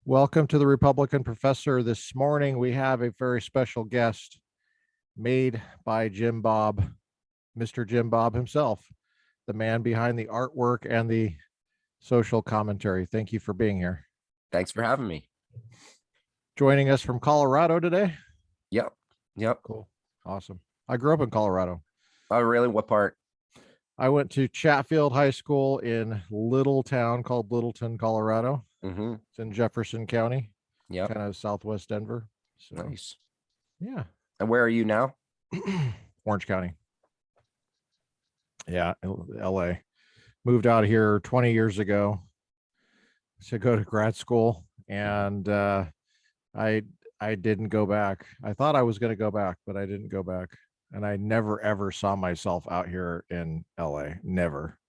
Welcome to the Republican Professor. This morning we have a very special guest made by Jimbob, Mr. Jimbob himself, the man behind the artwork and the social commentary. Thank you for being here. Thanks for having me. Joining us from Colorado today. Yep. Cool. Awesome. I grew up in Colorado. Oh, really? What part? I went to Chatfield High School in little town called Littleton, Colorado. Mm-hmm. It's in Jefferson County, Yep. kind of southwest Denver. So, Nice. yeah. And where are you now? Orange County. Yeah, LA. Moved out here 20 years ago to go to grad school, and I didn't go back. I thought I was going to go back, but I didn't go back. And I never ever saw myself out here in LA. Never.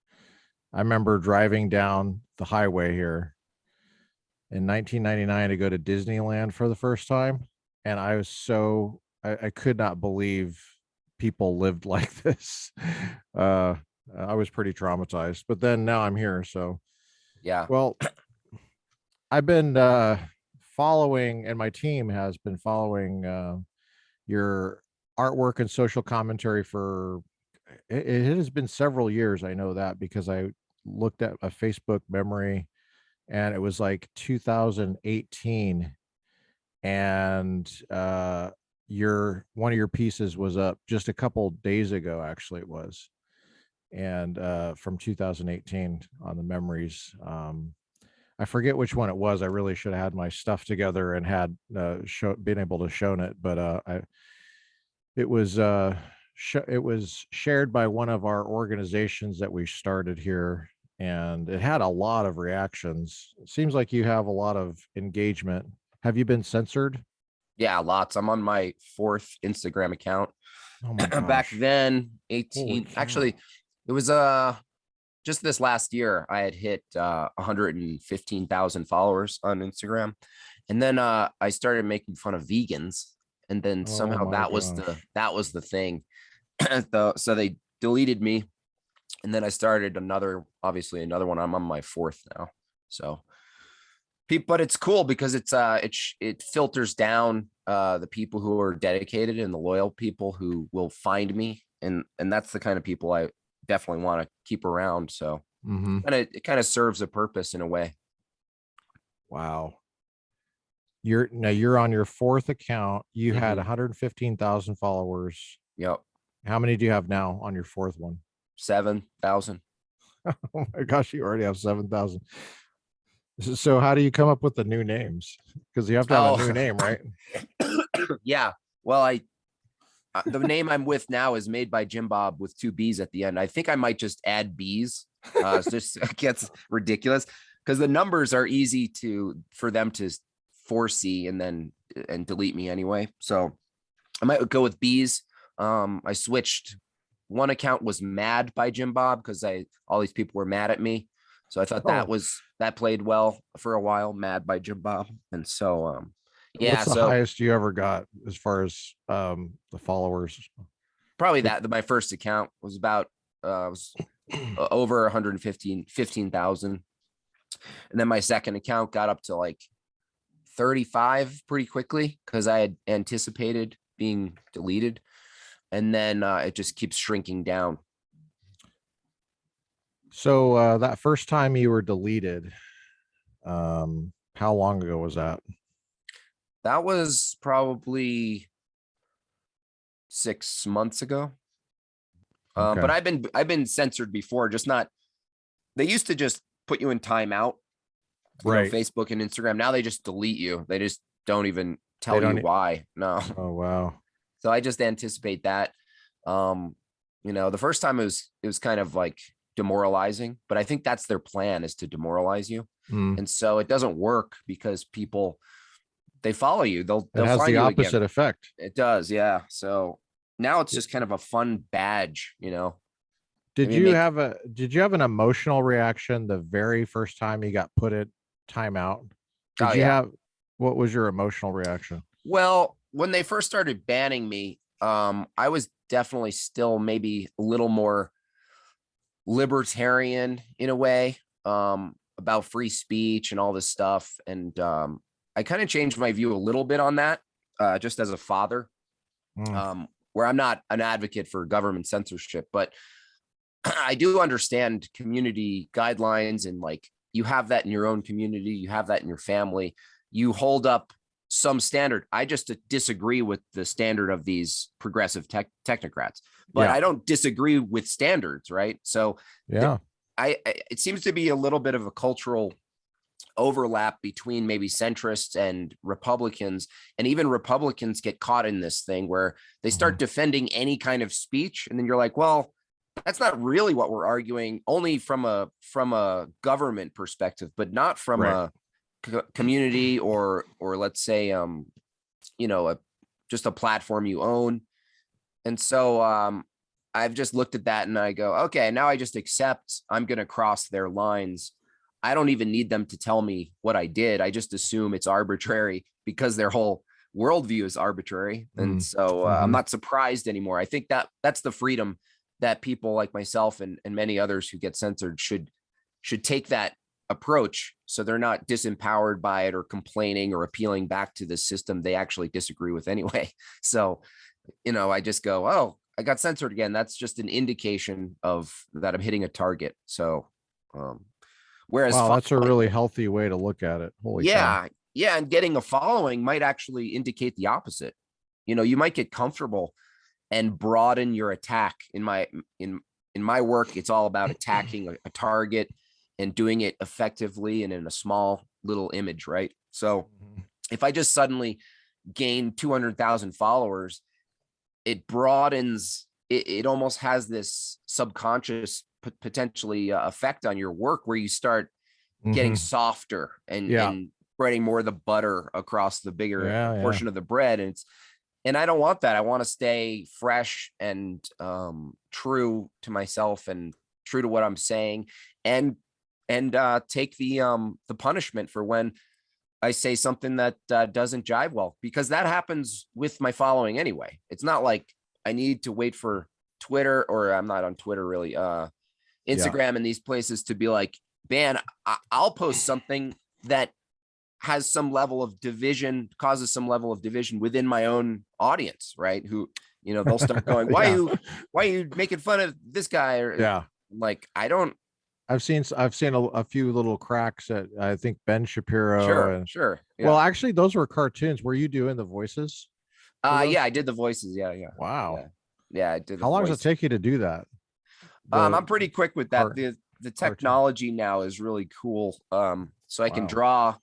I remember driving down the highway here in 1999 to go to Disneyland for the first time, and I was I could not believe people lived like this. I was pretty traumatized, but then now I'm here. So, Yeah. well, I've been following, and my team has been following your artwork and social commentary for it has been several years. I know that because I looked at a Facebook memory and it was like 2018, and your one of your pieces was up just a couple days ago, actually it was, and from 2018 on the memories. I forget which one it was. I really should have had my stuff together and had been able to shown it, but it was it was shared by one of our organizations that we started here, and it had a lot of reactions. It seems like you have a lot of engagement. Have you been censored? Yeah, lots. I'm on my 4th Instagram account. Oh my gosh. Back then, Holy 18. cow. Actually, it was just this last year I had hit 115,000 followers on Instagram. And then I started making fun of vegans. And then Oh somehow my gosh. that was the thing. So they deleted me. And then I started obviously another one. I'm on my 4th now. So but it's cool because it filters down the people who are dedicated and the loyal people who will find me. And that's the kind of people I definitely want to keep around. So and it kind of serves a purpose in a way. Wow. You're on your 4th account. You had 115,000 followers. Yep. How many do you have now on your 4th one? 7,000. Oh my gosh, you already have 7,000. So how do you come up with the new names? Because you have to have a new name, right? Yeah. Well, the name I'm with now is MadebyJimbob with 2 B's at the end. I think I might just add B's. It just gets ridiculous because the numbers are easy for them to foresee and delete me anyway. So I might go with B's. I switched. One account was MadebyJimbob because all these people were mad at me. So I thought that played well for a while, MadebyJimbob. And so yeah. What's the highest you ever got as far as the followers? Probably my first account was about was over 15,000. And then my second account got up to like 35 pretty quickly because I had anticipated being deleted. And then it just keeps shrinking down. So that first time you were deleted, how long ago was that? That was probably 6 months ago. Okay. But I've been censored before, just not. They used to just put you in timeout, right? Facebook and Instagram. Now they just delete you. They just don't even tell you why. No. Oh wow. So I just anticipate that. The first time it was kind of like demoralizing, but I think that's their plan, is to demoralize you. And so it doesn't work because people, they follow you. They'll it has find the you opposite again. effect. It does. Yeah. So now it's just kind of a fun badge, Did you have an emotional reaction the very first time you got put at timeout? What was your emotional reaction? Well, when they first started banning me, I was definitely still maybe a little more libertarian in a way. about free speech and all this stuff. And I kind of changed my view a little bit on that, just as a father, where I'm not an advocate for government censorship, but I do understand community guidelines, and like, you have that in your own community, you have that in your family, you hold up some standard. I just disagree with the standard of these progressive technocrats, but I don't disagree with standards, right? So it seems to be a little bit of a cultural overlap between maybe centrists and Republicans, and even Republicans get caught in this thing where they start defending any kind of speech, and then you're like, well, that's not really what we're arguing, only from a government perspective, but not from a community or let's say just a platform you own. And so I've just looked at that and I go, okay, now I just accept I'm going to cross their lines. I don't even need them to tell me what I did. I just assume it's arbitrary because their whole worldview is arbitrary. And so I'm not surprised anymore. I think that's the freedom that people like myself and many others who get censored should take that approach, so they're not disempowered by it or complaining or appealing back to the system they actually disagree with anyway. So, I just go, oh, I got censored again. That's just an indication of that I'm hitting a target. So, whereas that's a really healthy way to look at it. Holy cow. Yeah, and getting a following might actually indicate the opposite. You might get comfortable and broaden your attack. In my work, it's all about attacking a target and doing it effectively and in a small little image, right? So if I just suddenly gain 200,000 followers, it broadens, it almost has this subconscious potentially effect on your work where you start getting softer and spreading more of the butter across the bigger portion of the bread. And I don't want that. I want to stay fresh and true to myself and true to what I'm saying, and take the punishment for when I say something that doesn't jive well, because that happens with my following anyway. It's not like I need to wait for Twitter, or I'm not on Twitter really, Instagram and these places to be like, man, I'll post something that has some level of division, causes some level of division within my own audience, right? Who, they'll start going, why are you making fun of this guy? Or like, I don't. I've seen a few little cracks at, I think, Ben Shapiro. Sure. Yeah. Well, actually, those were cartoons. Were you doing the voices? Yeah, I did the voices. Yeah. Wow. Yeah, I did. How long does it take you to do that? I'm pretty quick with that. The technology now is really cool. So I can draw.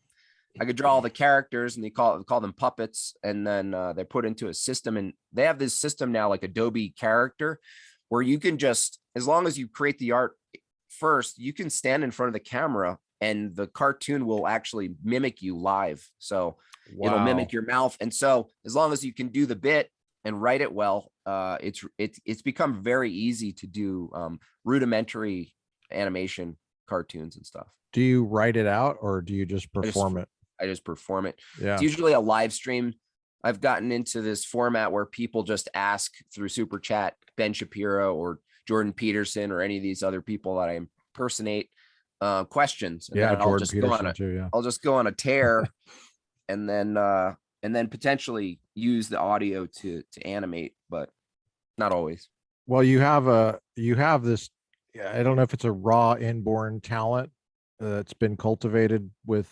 I could draw all the characters, and they call them puppets, and then they're put into a system, and they have this system now, like Adobe Character, where you can just, as long as you create the art first, you can stand in front of the camera and the cartoon will actually mimic you live. So it'll mimic your mouth. And so as long as you can do the bit and write it well, it's become very easy to do rudimentary animation cartoons and stuff. Do you write it out, or do you just perform it? I just perform it. Yeah. It's usually a live stream. I've gotten into this format where people just ask through Super Chat Ben Shapiro or Jordan Peterson or any of these other people that I impersonate questions. And Jordan I'll just Peterson too. I'll just go on a tear and then potentially use the audio to animate, but not always. Well, you have this, I don't know if it's a raw inborn talent that's been cultivated with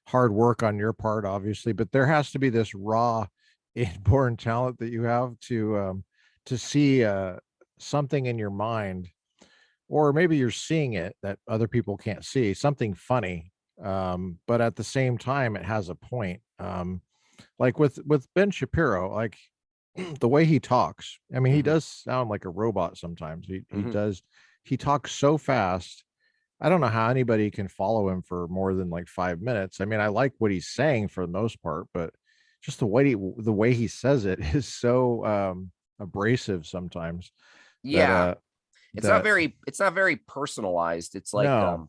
hard work on your part, obviously, but there has to be this raw inborn talent that you have to see something in your mind, or maybe you're seeing it that other people can't see, something funny, but at the same time it has a point. Like with Ben Shapiro, like the way he talks, I mean, he does sound like a robot sometimes. He talks so fast. I don't know how anybody can follow him for more than like 5 minutes. I mean, I like what he's saying for the most part, but just the way he says it is so abrasive sometimes. Yeah. It's not very personalized. It's like,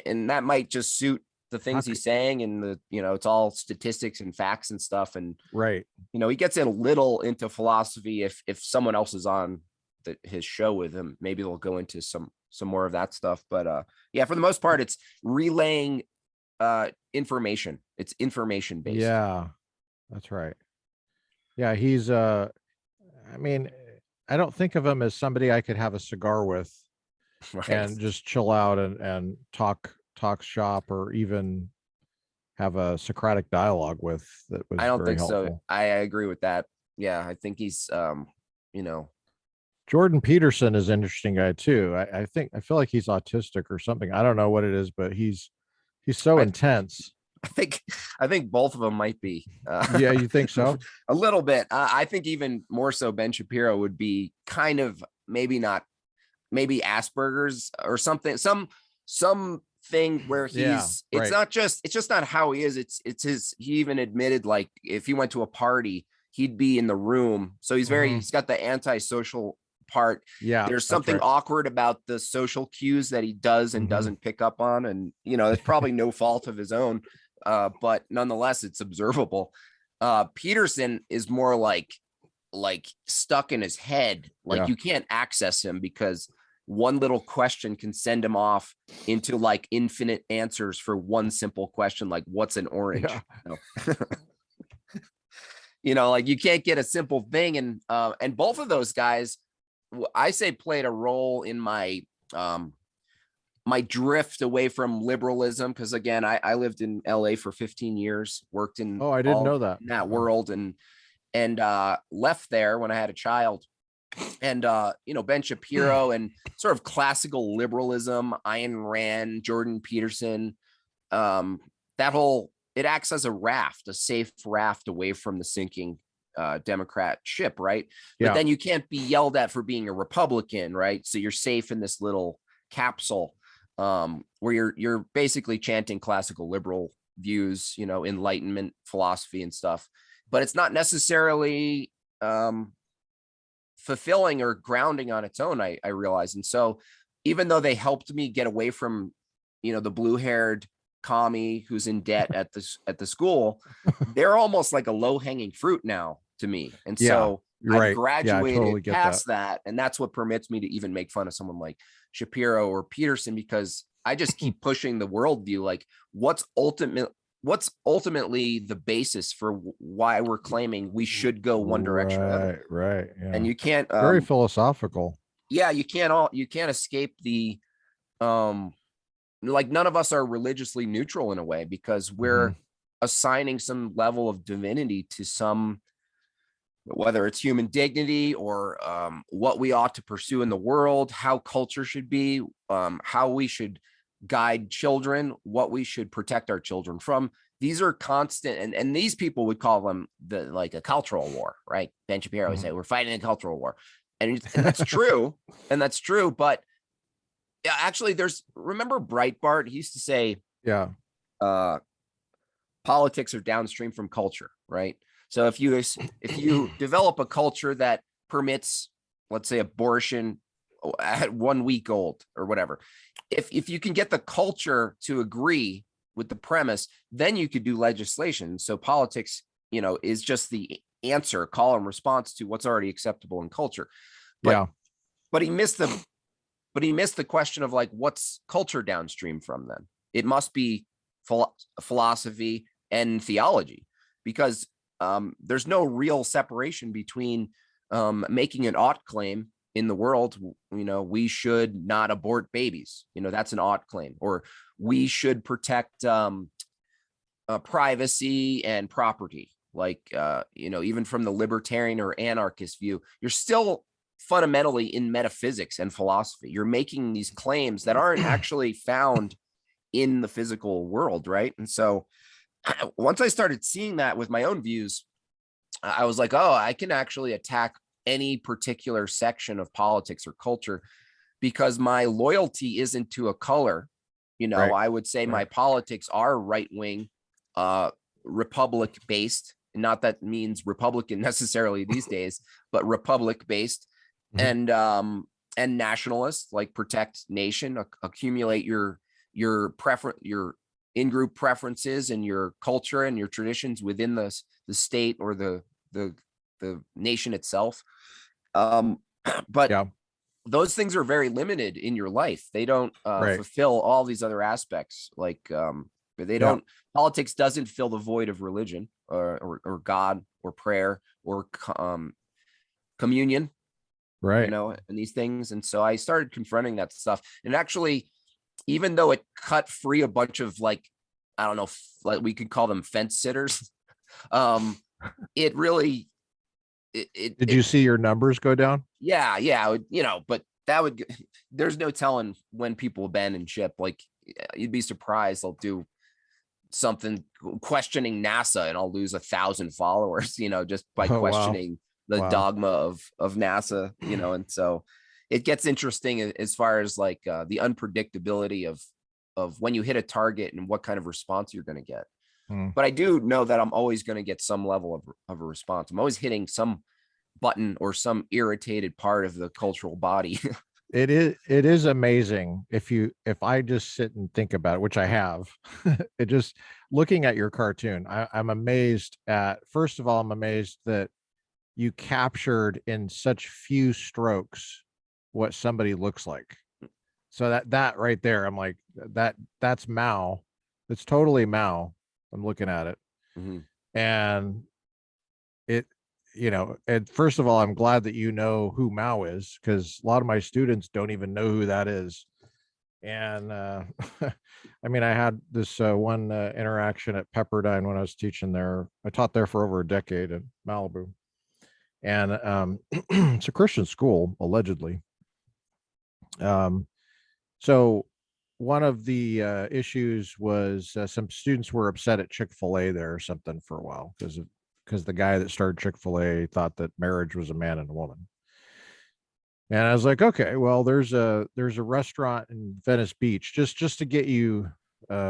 and that might just suit the things he's saying, and it's all statistics and facts and stuff. And right. He gets in a little into philosophy if someone else is on his show with him. Maybe they'll go into some more of that stuff. But yeah, for the most part, it's relaying information. It's information based. Yeah, that's right. Yeah, he's I mean, I don't think of him as somebody I could have a cigar with Right. and just chill out and talk shop, or even have a Socratic dialogue with. That was I don't very think so. helpful. I agree with that. Yeah, I think he's you know, Jordan Peterson is an interesting guy too. I feel like he's autistic or something. I don't know what it is, but he's so I- intense. I think both of them might be. Yeah, you think so? A little bit. I think even more so Ben Shapiro would be kind of, maybe not, maybe Asperger's or something, something where he's, Yeah, it's right. not just, it's just not how he is. It's his, he even admitted, like, if he went to a party, he'd be in the room. So he's very, Mhm. he's got the antisocial part. Yeah, There's that's something right. awkward about the social cues that he does and Mhm. doesn't pick up on. And, you know, it's probably no fault of his own. But nonetheless, it's observable. Peterson is more like stuck in his head. Like, Yeah. you can't access him because one little question can send him off into like infinite answers for one simple question, like what's an orange? Yeah. You know? You know, like, you can't get a simple thing. And both of those guys, I say, played a role in my my drift away from liberalism, because again, I lived in LA for 15 years, worked in Oh, I didn't know that. in that world, and left there when I had a child. And you know, Ben Shapiro and sort of classical liberalism, Ayn Rand, Jordan Peterson, that whole, it acts as a raft, a safe raft away from the sinking Democrat ship, right? But Yeah. then you can't be yelled at for being a Republican, right? So you're safe in this little capsule where you're basically chanting classical liberal views, you know, Enlightenment philosophy and stuff, but it's not necessarily fulfilling or grounding on its own, I realize. And so even though they helped me get away from, you know, the blue-haired commie who's in debt at the school, they're almost like a low-hanging fruit now to me. And Yeah, so you're I've right. Yeah, I graduated totally get past that. And that's what permits me to even make fun of someone like Shapiro or Peterson, because I just keep pushing the worldview, like what's ultimately the basis for why we're claiming we should go one direction or another. Right. Yeah. And you can't Very philosophical. yeah, you can't escape the like, none of us are religiously neutral in a way, because we're Mhm. assigning some level of divinity to some, whether it's human dignity or what we ought to pursue in the world, how culture should be, how we should guide children, what we should protect our children from. These are constant, and these people would call them like a cultural war, right? Ben Shapiro would say, we're fighting a cultural war. And that's true. And that's true. But yeah, actually, remember Breitbart? He used to say, Yeah. politics are downstream from culture, right? So if you develop a culture that permits, let's say, abortion at 1 week old or whatever, if you can get the culture to agree with the premise, then you could do legislation. So politics, you know, is just the answer, call and response to what's already acceptable in culture. Yeah. But he missed the question of, like, what's culture downstream from then? It must be philosophy and theology, because there's no real separation between making an ought claim in the world. You know, we should not abort babies. You know, that's an ought claim. Or we should protect privacy and property. Like, you know, even from the libertarian or anarchist view, you're still fundamentally in metaphysics and philosophy. You're making these claims that aren't actually found in the physical world, right? And so once I started seeing that with my own views, I was like, oh, I can actually attack any particular section of politics or culture, because my loyalty isn't to a color. You know, Right. I would say my politics are right-wing, republic based. Not that means Republican necessarily these days, but republic based. And nationalist, like protect nation, accumulate your in-group preferences and your culture and your traditions within the state or the nation itself. But Yeah. those things are very limited in your life. They don't Right. fulfill all these other aspects. Like they Yeah. don't. Politics doesn't fill the void of religion or God or prayer or communion, Right. and these things. And so I started confronting that stuff. And actually, even though it cut free a bunch of, like, I don't know, like we could call them fence sitters, it really, Did you see your numbers go down? yeah, but that would, there's no telling when people abandon ship. Like, you'd be surprised. They'll do something questioning NASA and I'll lose 1,000 followers, just by Oh, wow. questioning the Wow. dogma of NASA, and so it gets interesting as far as like the unpredictability of when you hit a target and what kind of response you're going to get. Hmm. But I do know that I'm always going to get some level of a response. I'm always hitting some button or some irritated part of the cultural body. It is amazing if I just sit and think about it, which I have. It just looking at your cartoon, I'm amazed at, first of all, I'm amazed that you captured in such few strokes what somebody looks like. So that right there, I'm like, that's Mao. It's totally Mao. I'm looking at it. Mhm. And it, and first of all, I'm glad that you know who Mao is, because a lot of my students don't even know who that is. And I mean, I had this one interaction at Pepperdine when I was teaching there. I taught there for over a decade in Malibu, and it's a Christian school, allegedly. um, so one of the issues was some students were upset at Chick-fil-A there or something for a while, because the guy that started Chick-fil-A thought that marriage was a man and a woman. And I was like, okay, well, there's a restaurant in Venice Beach, just to get you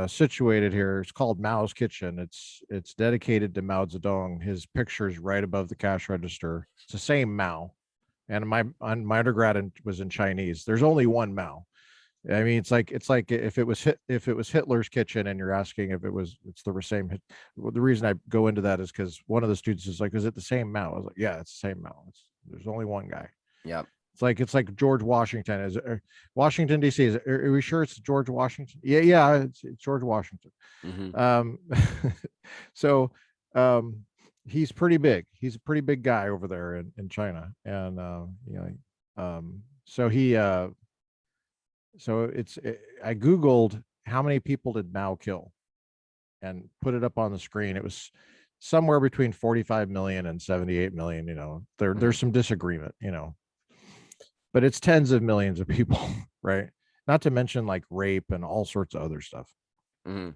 situated here. It's called Mao's Kitchen. It's dedicated to Mao Zedong. His picture's right above the cash register. It's the same Mao. And my undergrad was in Chinese. There's only one Mao. I mean, it's like if it was Hitler's kitchen, and you're asking if it's the same. Well, the reason I go into that is because one of the students is like, "Is it the same Mao?" I was like, "Yeah, it's the same Mao. There's only one guy." Yeah. It's like George Washington. Is it, Washington D.C.? Are we sure it's George Washington? Yeah, it's George Washington. Mhm. Um, so he's pretty big. He's a pretty big guy over there in China, and so I googled how many people did Mao kill and put it up on the screen. It was somewhere between 45 million and 78 million. There's some disagreement, but it's tens of millions of people, right? Not to mention like rape and all sorts of other stuff. Mhm.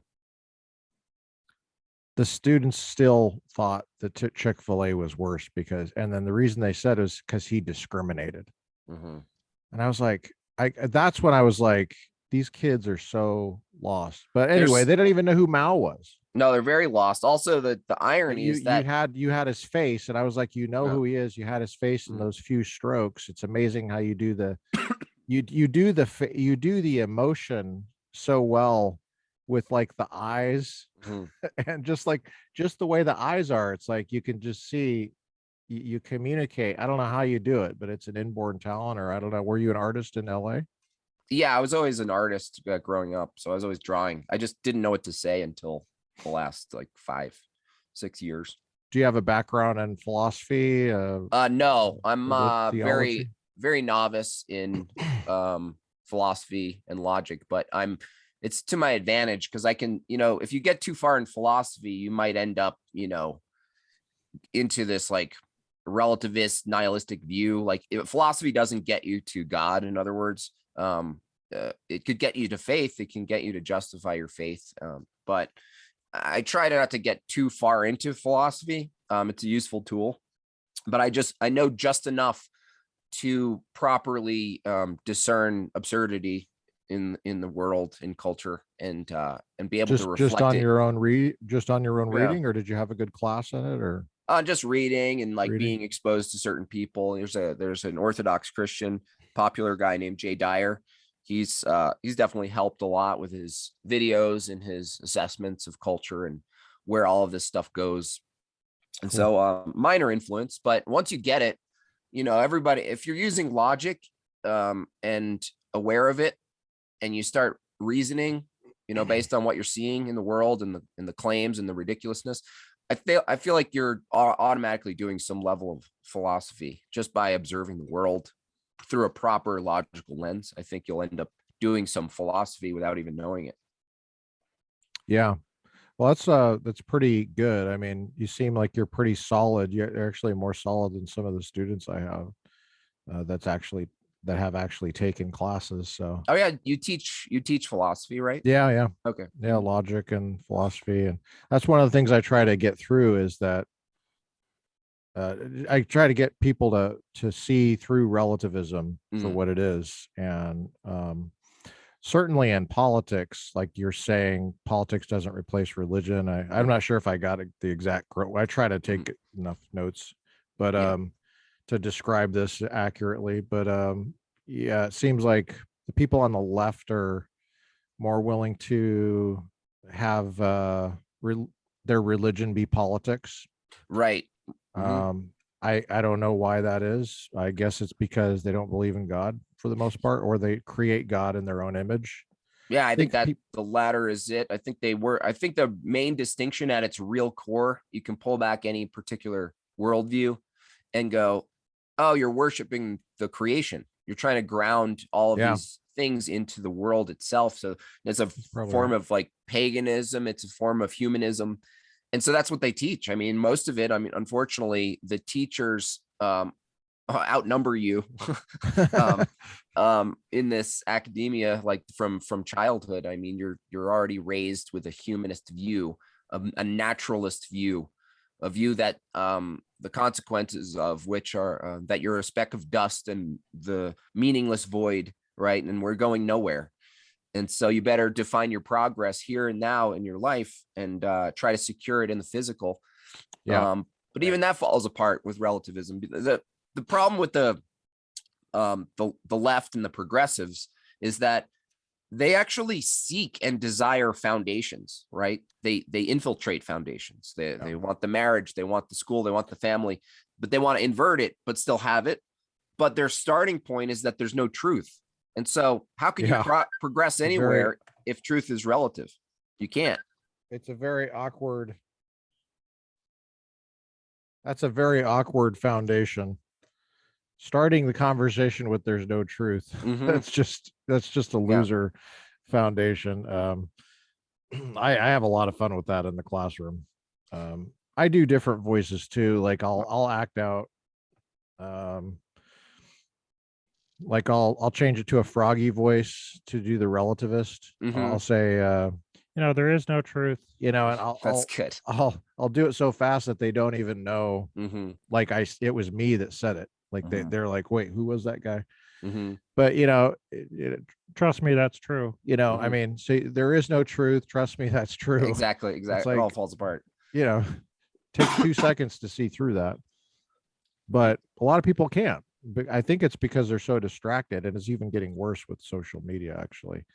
The students still thought that Chick-fil-A was worse and then the reason they said is because he discriminated. Mhm. And I was like, that's when I was like, these kids are so lost. But anyway, There's they don't even know who Mao was. no, they're very lost. Also, the irony You is you that had you had his face, and I was like, yeah. who he is. You had his face in Mhm. those few strokes. It's amazing how you do you do the emotion so well with like the eyes, Mhm. and just the way the eyes are. It's like you can just see you communicate. I don't know how you do it, but it's an inborn talent, or I don't know. Were you an artist in LA? Yeah, I was always an artist growing up, so I was always drawing. I just didn't know what to say until the last like 5, 6 years. Do you have a background in philosophy, No, I'm very theology? very novice in philosophy and logic, but it's to my advantage because I can, if you get too far in philosophy, you might end up, into this like relativist nihilistic view. Like, philosophy doesn't get you to God, in other words. It could get you to faith, it can get you to justify your faith, but I try not to get too far into philosophy. It's a useful tool, but I know just enough to properly discern absurdity in the world, in culture, and be able to Just reflect on it. your own Yeah. reading, or did you have a good class in it, or Just reading and like reading? being exposed to certain people. There's an Orthodox Christian popular guy named Jay Dyer. He's definitely helped a lot with his videos and his assessments of culture and where all of this stuff goes. And Cool. so minor influence, but once you get it, everybody, if you're using logic and aware of it, and you start reasoning, based on what you're seeing in the world and the claims and the ridiculousness, I feel like you're automatically doing some level of philosophy just by observing the world through a proper logical lens. I think you'll end up doing some philosophy without even knowing it. Yeah. Well, that's pretty good. I mean, you seem like you're pretty solid. You're actually more solid than some of the students I have that have actually taken classes. So Oh yeah, you teach philosophy, right? yeah, Okay. yeah, logic and philosophy, and that's one of the things I try to get through is that I try to get people to see through relativism for Mhm. what it is, and certainly in politics, like you're saying, politics doesn't replace religion. I'm not sure if I got the exact. I try to Mhm. take enough notes, but Yeah. to describe this accurately. But yeah, it seems like the people on the left are more willing to have their religion be politics. Right. Mhm. Um, I don't know why that is. I guess it's because they don't believe in God for the most part, or they create God in their own image. Yeah, I I think think that the latter is it. I think the main distinction at its real core, you can pull back any particular worldview and go, oh, you're worshiping the creation. You're trying to ground all of yeah, these things into the world itself. So it's a that's probably form right. of like paganism, it's a form of humanism. And so that's what they teach. I mean, most of it, unfortunately, the teachers outnumber you um in this academia, like from childhood. I mean, you're already raised with a humanist view, a naturalist view, a view that the consequences of which are that you're a speck of dust and the meaningless void, right? And we're going nowhere. And so you better define your progress here and now in your life and try to secure it in the physical. Yeah, But right. even that falls apart with relativism. The problem with the left and the progressives is that they actually seek and desire foundations, right? They infiltrate foundations. Yeah, They want the marriage, they want the school, they want the family, but they want to invert it but still have it. But their starting point is that there's no truth. And so how can you yeah. progress It's a very anywhere if truth is relative? You can't. it's a very awkward. That's a very awkward foundation. Starting the conversation with "there's no truth." Hmm. That's just a Yeah. loser foundation. I have a lot of fun with that in the classroom. I do different voices too. Like I'll act out. Um, like I'll change it to a froggy voice to do the relativist. I'll Hmm. say, there is no truth. And That's good. I'll do it so fast that they don't even know. Hmm. Like it was me that said it. Like Hmm. they're like, wait, who was that guy? Hmm. But trust me, that's true. I Hmm. mean, see, there is no truth. Trust me, that's true. Exactly. It's Exactly. It all like, falls apart. you know, takes 2 seconds to see through that. But a lot of people can't. But I think it's because they're so distracted, and it's even getting worse with social media, actually.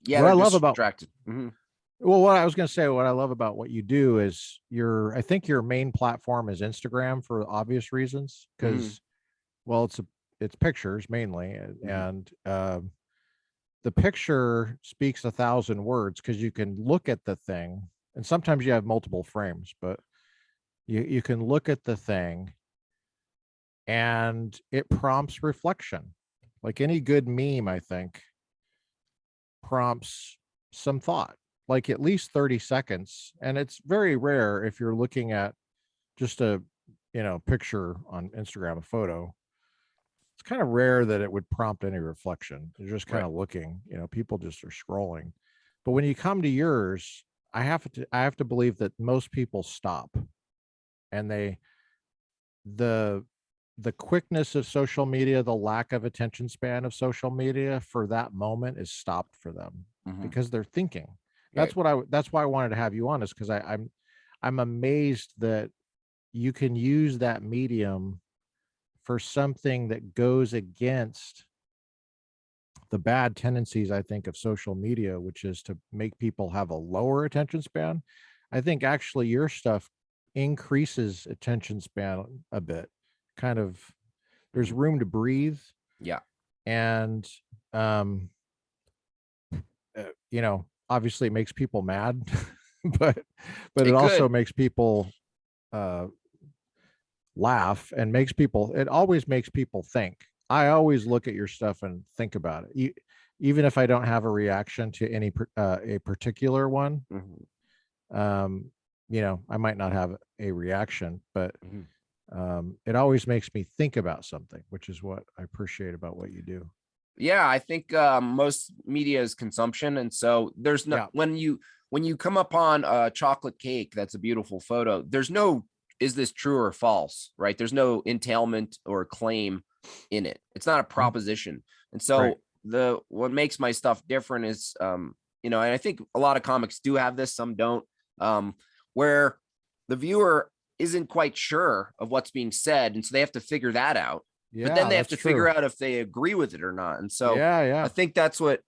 Yeah, What they're I love about distracted. Hmm. Well, what I was going to say, what I love about what you do is I think your main platform is Instagram for obvious reasons, Hmm. because, well, it's pictures mainly, Hmm. and the picture speaks 1,000 words because you can look at the thing, and sometimes you have multiple frames, but you can look at the thing and it prompts reflection. Like any good meme, I think, prompts some thought, like at least 30 seconds. And it's very rare if you're looking at just a picture on Instagram, a photo. It's kind of rare that it would prompt any reflection. You're just kind Right. of looking, people just are scrolling. But when you come to yours, I have to believe that most people stop, and the the quickness of social media, the lack of attention span of social media for that moment is stopped for them Hmm. because they're thinking. Yeah. That's why I wanted to have you on, is because I'm amazed that you can use that medium for something that goes against the bad tendencies, I think, of social media, which is to make people have a lower attention span. I think actually your stuff increases attention span a bit, kind of there's room to breathe. Yeah. And, you know, obviously it makes people mad, but it It also could. makes people, laugh, and it always makes people think. I always look at your stuff and think about it. Even if I don't have a reaction to a particular one, Mhm. you know, I might not have a reaction, but Mhm. it always makes me think about something, which is what I appreciate about what you do. Yeah, I think most media is consumption, and so there's no Yeah. when you come upon a chocolate cake that's a beautiful photo, there's no is this true or false, right? There's no entailment or claim in it. It's not a Mhm. proposition. And Right. so the what makes my stuff different is you know, and I think a lot of comics do have this, some don't, where the viewer isn't quite sure of what's being said, and so they have to figure that out, but then Yeah, they have that's to figure true. out if they agree with it or not. And so Yeah, I yeah. think that's what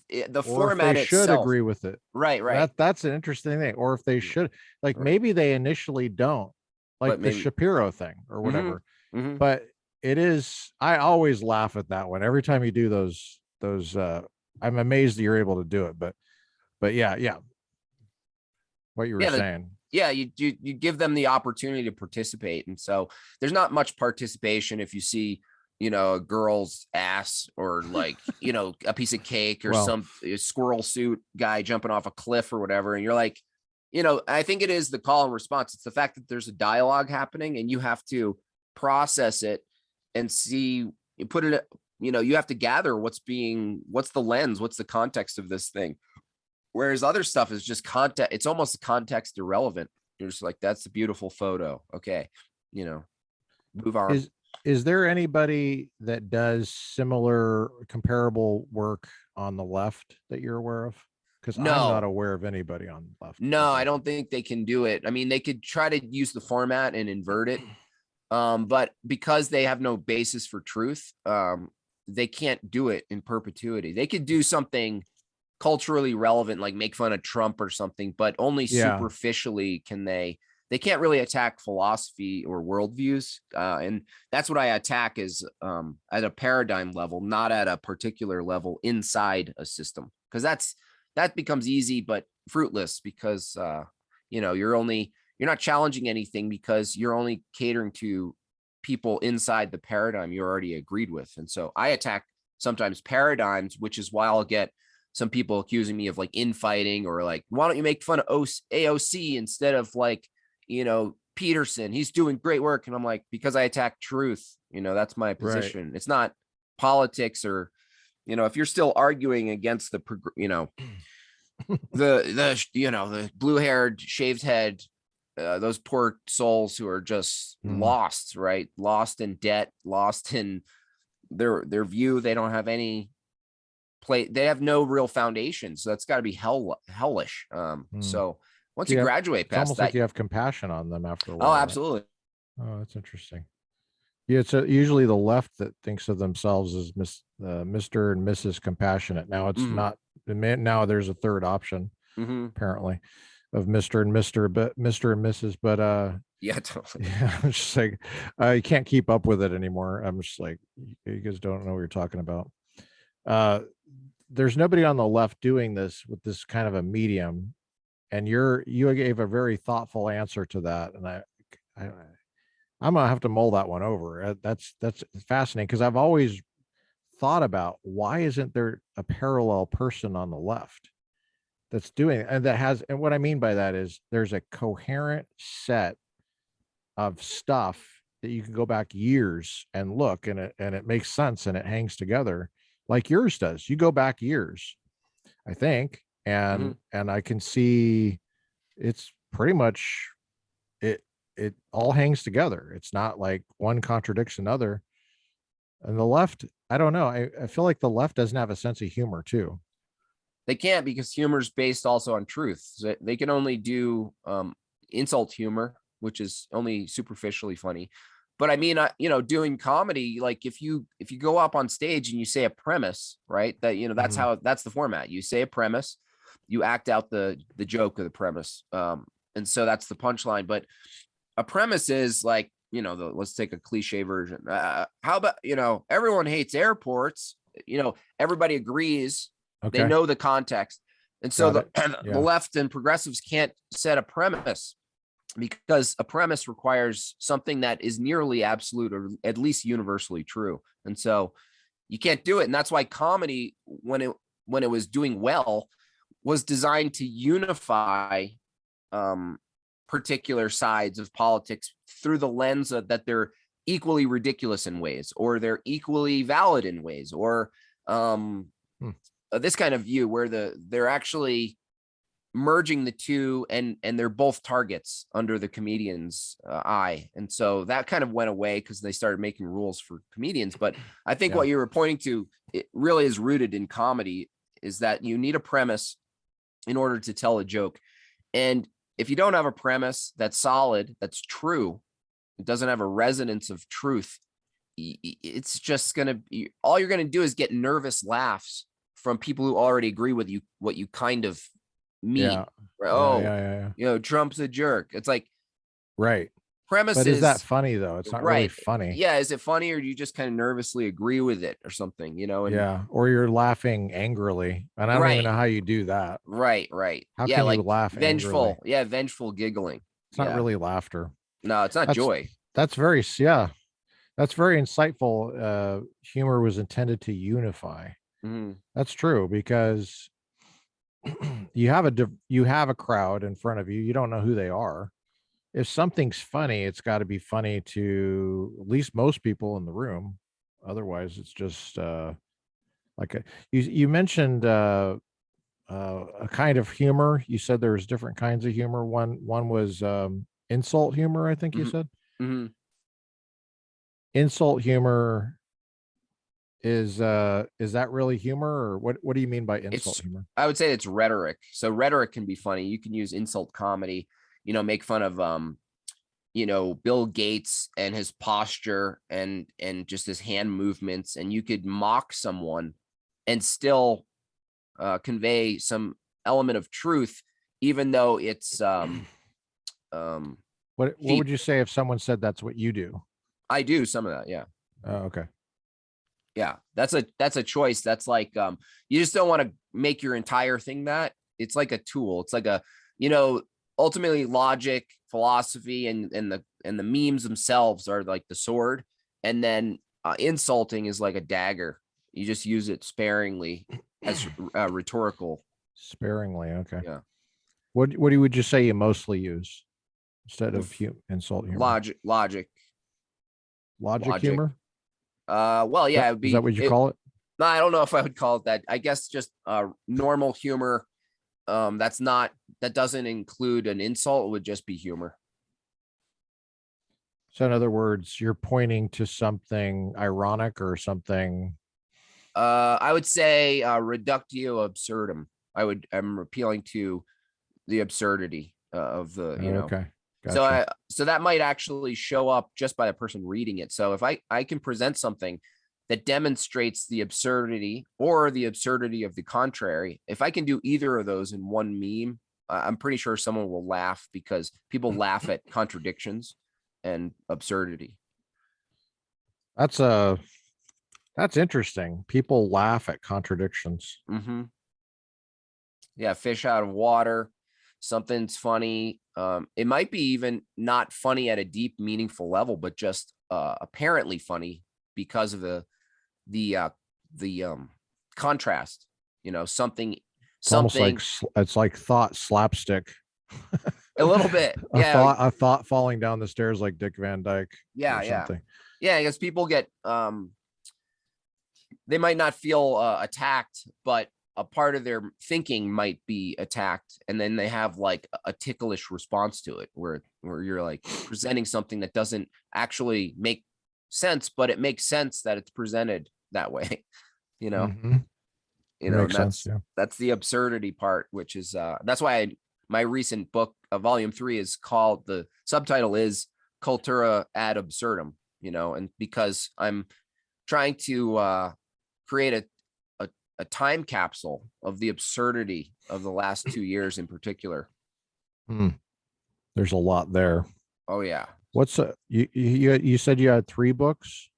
the Or if they format should itself. agree with it. Right, right. That's an interesting thing. Or if they Mm, should, like right. maybe they initially don't, But like the maybe. Shapiro thing or Hmm. whatever. Hmm. But it is, I always laugh at that one. Every time you do those I'm amazed that you're able to do it. But yeah, yeah, what you were Yeah, saying. yeah, you give them the opportunity to participate. And so there's not much participation if you see, you know, a girl's ass or like, you know, a piece of cake or Well, some squirrel suit guy jumping off a cliff or whatever. And you're like, you know, I think it is the call and response. It's the fact that there's a dialogue happening and you have to process it and see, you put it, you know, you have to gather what's the lens, what's the context of this thing. Whereas other stuff is just context, it's almost context irrelevant. You're just like, that's a beautiful photo. Okay. You know, move on. is is there anybody that does similar comparable work on the left that you're aware of? Because I'm not No, aware of anybody on the left no, that I does don't think they can do it. I mean, they could try to use the format and invert it. But because they have no basis for truth, they can't do it in perpetuity. They could do something culturally relevant, like make fun of Trump or something, but only it. Yeah. superficially can they can't really attack philosophy or worldviews. And that's what I attack is at a paradigm level, not at a particular level inside a system. Because that becomes easy but fruitless because you know, you're not challenging anything because you're only catering to people inside the paradigm you already agreed with. And so I attack sometimes paradigms, which is why I'll get some people accusing me of like infighting or like, why don't you make fun of AOC instead of like, you know, Peterson? He's doing great work. And I'm like, because I attack truth, you know, that's my Right. position. It's not politics or, you know, if you're still arguing against the, you know, you know, the blue haired shaved head, those poor souls who are just Mm. lost, right? Lost in debt, lost in their view. They don't have any they have no real foundation, so that's got to be hellish. Mm. So once So you you have, graduate it's past almost like that, you have compassion on them after a oh, while, right? absolutely. Oh, that's interesting. Yeah, it's usually the left that thinks of themselves as Mr. and Mrs. Compassionate. Now it's Hmm. not. Now there's a third option Hmm. apparently of Mr. and Mr. but Mr. and Mrs. But Yeah, totally. yeah, I'm just like I can't keep up with it anymore. I'm just like you guys don't know what you're talking about. Uh, there's nobody on the left doing this with this kind of a medium, and you gave a very thoughtful answer to that, and I I'm gonna have to mull that one over. That's fascinating because I've always thought about why isn't there a parallel person on the left that's doing it, and that has, and what I mean by that is there's a coherent set of stuff that you can go back years and look, and it makes sense and it hangs together like yours does. You go back years, I think, Hmm. and I can see it's pretty much it it all hangs together. It's not like one contradicts another. And the left, I don't know. I feel like the left doesn't have a sense of humor too. They can't because humor is based also on truth. So they can only do insult humor, which is only superficially funny. But I mean, you know, doing comedy, like if you go up on stage and you say a premise, right? That you know Mhm. that's the format. You say a premise, you act out the joke of the premise, and so that's the punchline. But a premise is like let's take a cliche version. How about, everyone hates airports, everybody agrees. Okay. They know the context. And so Got the it. Yeah. left and progressives can't set a premise, because a premise requires something that is nearly absolute or at least universally true. And so you can't do it. And that's why comedy, when it was doing well, was designed to unify particular sides of politics through the lens of that they're equally ridiculous in ways, or they're equally valid in ways, or this kind of view where they're actually merging the two, and they're both targets under the comedian's eye. And so that kind of went away because they started making rules for comedians. But I think what you were pointing to, it really is rooted in comedy, is that you need a premise in order to tell a joke. And if you don't have a premise that's solid, that's true, it doesn't have a resonance of truth, it's just going to be, all you're going to do is get nervous laughs from people who already agree with you, what you kind of mean. Trump's a jerk. It's like, right. Premises. But is that funny though? It's not really funny. Yeah. Is it funny, or do you just kind of nervously agree with it or something, And, or you're laughing angrily. And I don't even know how you do that. Right. How can you laugh vengeful? angrily? Yeah. Vengeful giggling. It's not really laughter. No, it's not joy. That's very insightful. Humor was intended to unify. That's true, because you have a crowd in front of you. You don't know who they are. If something's funny, it's got to be funny to at least most people in the room. Otherwise, it's just you mentioned a kind of humor. You said there's different kinds of humor. One was insult humor, I think you said. Insult humor is that really humor, or what do you mean by insult humor? I would say it's rhetoric. So rhetoric can be funny. You can use insult comedy, make fun of Bill Gates and his posture and just his hand movements, and you could mock someone and still convey some element of truth, even though it's what would you say if someone said that's what you do? I do some of that. Yeah. Oh, okay. Yeah, that's a choice. That's like, you just don't want to make your entire thing that. It's like a tool. It's like ultimately logic, philosophy, and the memes themselves are like the sword. And then insulting is like a dagger. You just use it sparingly as rhetorical. Sparingly, okay. Yeah. What would you say you mostly use instead of insult humor? Logic humor? Well, yeah, it would be. Is that what you call it? No, I don't know if I would call it that. I guess just normal humor. That doesn't include an insult. It would just be humor. So in other words, you're pointing to something ironic or something. I would say reductio absurdum. I'm appealing to the absurdity of the, Okay. Gotcha. So that might actually show up just by the person reading it. So if I can present something that demonstrates the absurdity or the absurdity of the contrary, if I can do either of those in one meme, I'm pretty sure someone will laugh, because people laugh at contradictions and absurdity. That's interesting. People laugh at contradictions. Yeah, fish out of water. Something's funny. It might be even not funny at a deep, meaningful level, but just apparently funny because of the contrast. Something. It's like thought slapstick. A little bit. Yeah. A thought falling down the stairs like Dick Van Dyke. Yeah. Something. Yeah. Because people get they might not feel attacked, but a part of their thinking might be attacked, and then they have like a ticklish response to it, where you're like presenting something that doesn't actually make sense, but it makes sense that it's presented that way. Makes sense. Yeah. That's the absurdity part, which is that's why my recent book, volume 3, is called, the subtitle is Cultura ad Absurdum. And because I'm trying to create a time capsule of the absurdity of the last 2 years in particular. There's a lot there. Oh yeah. What's you said you had 3 books?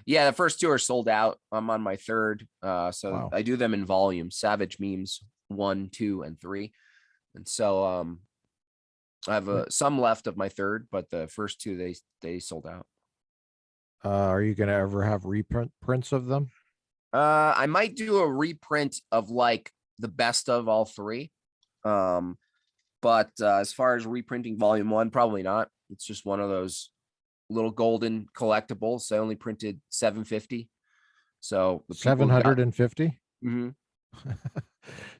Yeah, the first 2 are sold out. I'm on my third. So Wow. I do them in volume: Savage Memes 1, 2, and 3. And so I have some left of my third, but the first 2 they sold out. Are you going to ever have reprints of them? I might do a reprint of like the best of all 3. But as far as reprinting volume 1, probably not. It's just one of those little golden collectibles. I only printed 750. So the people who got 750? Mhm.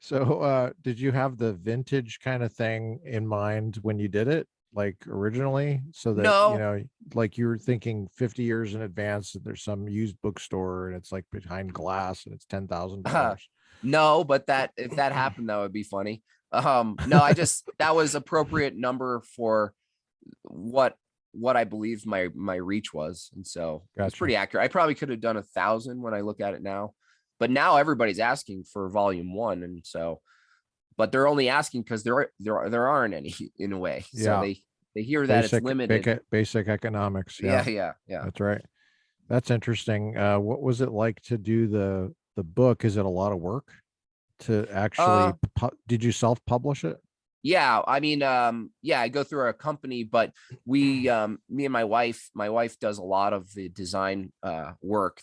So, did you have the vintage kind of thing in mind when you did it, like originally, so that, No. like you were thinking 50 years in advance that there's some used bookstore and it's like behind glass and it's $10,000? No, but that if that happened, that would be funny. No, I just that was appropriate number for what I believe my reach was, and so it's Gotcha. pretty accurate. I probably could have done 1,000 when I look at it now, but now everybody's asking for volume 1, and so, but they're only asking because there aren't any in a way. So Yeah. they hear that it's limited. Basic economics. Yeah, Yeah. that's right. That's interesting. What was it like to do the book? Is it a lot of work to actually, Uh, did you self-publish it? Yeah, I mean, yeah, I go through a company, but me and my wife does a lot of the design work.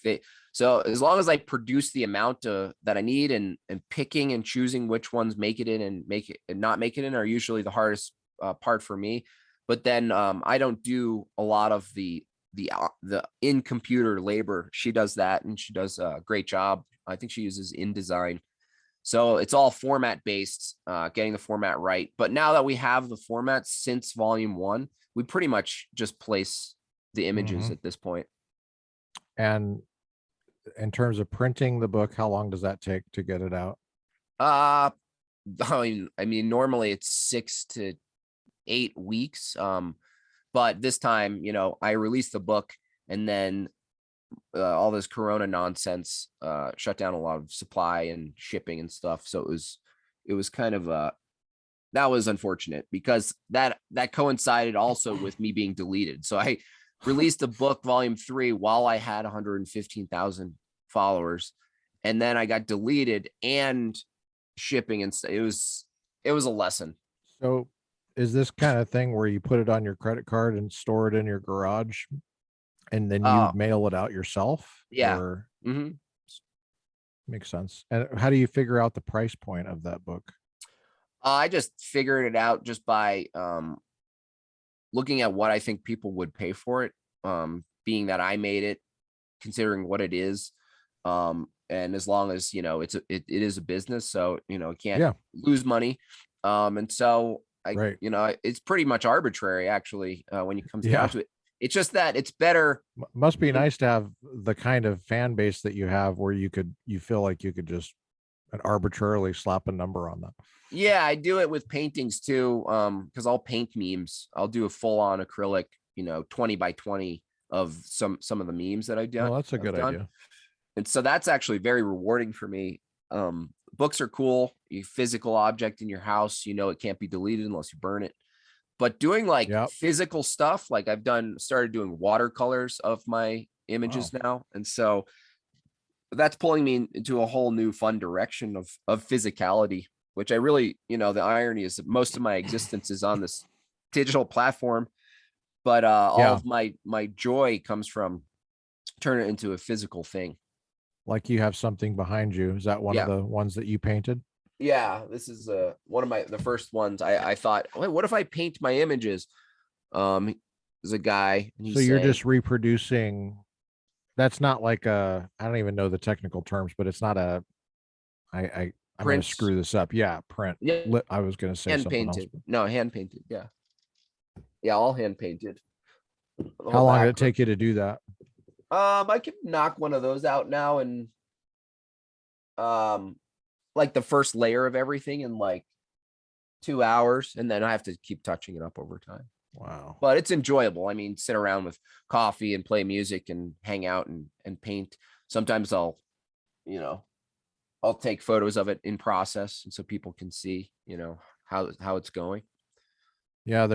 So as long as I produce the amount that I need, and picking and choosing which ones make it in and make it and not make it in are usually the hardest part for me. But then I don't do a lot of the in computer labor. She does that, and she does a great job. I think she uses InDesign, so it's all format based, getting the format right. But now that we have the format since volume 1, we pretty much just place the images Hmm. at this point. And in terms of printing the book, how long does that take to get it out? Uh, I mean, normally it's 6 to 8 weeks. But this time, I released the book, and then all this Corona nonsense shut down a lot of supply and shipping and stuff. So it was kind of that was unfortunate because that coincided also with me being deleted. So I released the book volume 3 while I had 115,000 followers, and then I got deleted and shipping, and it was a lesson. So is this kind of thing where you put it on your credit card and store it in your garage and then you Uh mail it out yourself, yeah. or hmm makes sense? And how do you figure out the price point of that book? I just figured it out just by looking at what I think people would pay for it. Being that I made it, considering what it is, and as long as it is a business, so it can't Yeah, lose money. And so right. it's pretty much arbitrary actually, when it comes down Yeah. to it. It's just that it's better. Must be when- nice to have the kind of fan base that you have where you feel like you could just arbitrarily slap a number on that. Yeah, I do it with paintings too, because I'll paint memes. I'll do a full on acrylic, 20 by 20 of some of the memes that Well, that's a I've good done. idea. And so that's actually very rewarding for me. Books are cool. A physical object in your house, it can't be deleted unless you burn it. But doing like Yep. physical stuff, like I've started doing watercolors of my Wow. images now. And so that's pulling me into a whole new fun direction of physicality, which I really, the irony is that most of my existence is on this digital platform, but all Yeah. of my joy comes from turning it into a physical thing. Like you have something behind you. Is that one of Yeah. the ones that you painted? Yeah, this is one of the first ones. I thought, wait, what if I paint my images? There's a guy, and So he's you're saying just reproducing. That's not like I don't even know the technical terms, but it's not I'm going to prints. screw this up. Yeah. Print. Yeah, I was going to say hand something else, painted. but No, hand painted. Yeah, yeah, all hand painted. The whole how long did it background. take you to do that? I can knock one of those out now, and um, like the first layer of everything in like 2 hours, and then I have to keep touching it up over time. Wow. But it's enjoyable. I mean, sit around with coffee and play music and hang out and paint. Sometimes you know, I'll take photos of it in process, and so people can see, how it's going. Yeah,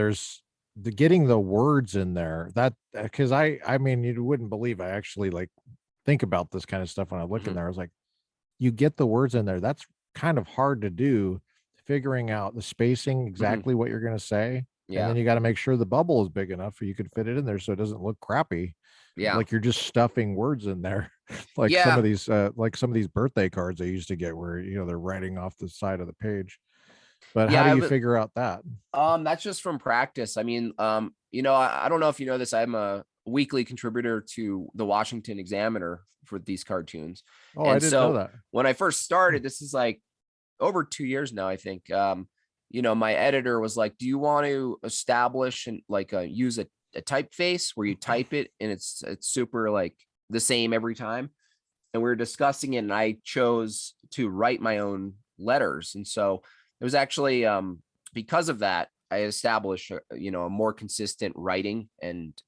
the getting the words in there, that because I mean, you wouldn't believe I actually like think about this kind of stuff when I look in Mhm, there. I was like, you get the words in there. That's kind of hard to do, figuring out the spacing, mhm. exactly what you're going to say. And Yeah. then you got to make sure the bubble is big enough so you can fit it in there so it doesn't look crappy. Yeah. Like you're just stuffing words in there. Yeah. Like some of these birthday cards I used to get where, they're writing off the side of the page. But how Yeah. do you figure out that? That's just from practice. I mean, I don't know if you know this. I'm a weekly contributor to the Washington Examiner for these cartoons. Oh, I And didn't know so that. when I first started, this is like over 2 years now, I think. My editor was like, "Do you want to establish and like use a typeface where you type it and it's super like the same every time?" And we were discussing it, and I chose to write my own letters. And so it was actually because of that, I established a more consistent writing and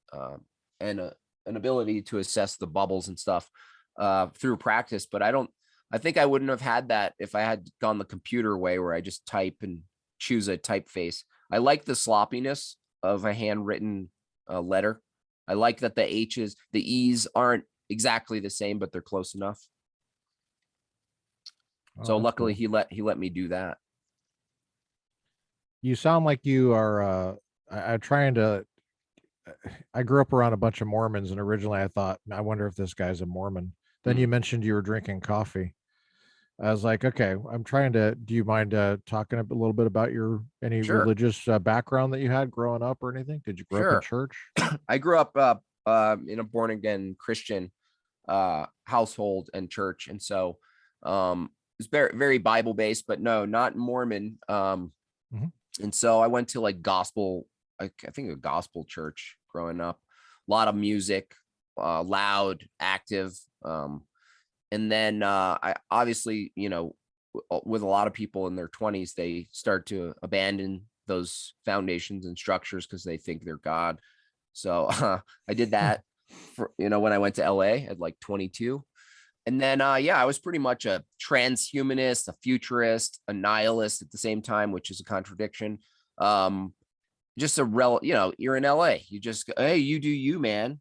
an ability to assess the bubbles and stuff through practice. But I think I wouldn't have had that if I had gone the computer way where I just type and choose a typeface. I like the sloppiness of a handwritten letter. I like that the E's aren't exactly the same, but they're close enough. Oh, So that's luckily cool. he let me do that. You sound like you are I'm trying to I grew up around a bunch of Mormons, and originally I thought, I wonder if this guy's a Mormon. Then Mm, you mentioned you were drinking coffee. I was like, okay, I'm trying to. Do you mind talking a little bit about your any sure, religious background that you had growing up or anything? Did you grow up in sure. church? I grew up in a born again Christian household and church, and so it's very very Bible based, but no, not Mormon. Mhm. And so I went to like gospel, I think a gospel church growing up. A lot of music, loud, active. And then I obviously, with a lot of people in their 20s, they start to abandon those foundations and structures because they think they're God. So I did that for, when I went to LA at like 22. And then, I was pretty much a transhumanist, a futurist, a nihilist at the same time, which is a contradiction. Um, just you're in LA. You just go, hey, you do you, man.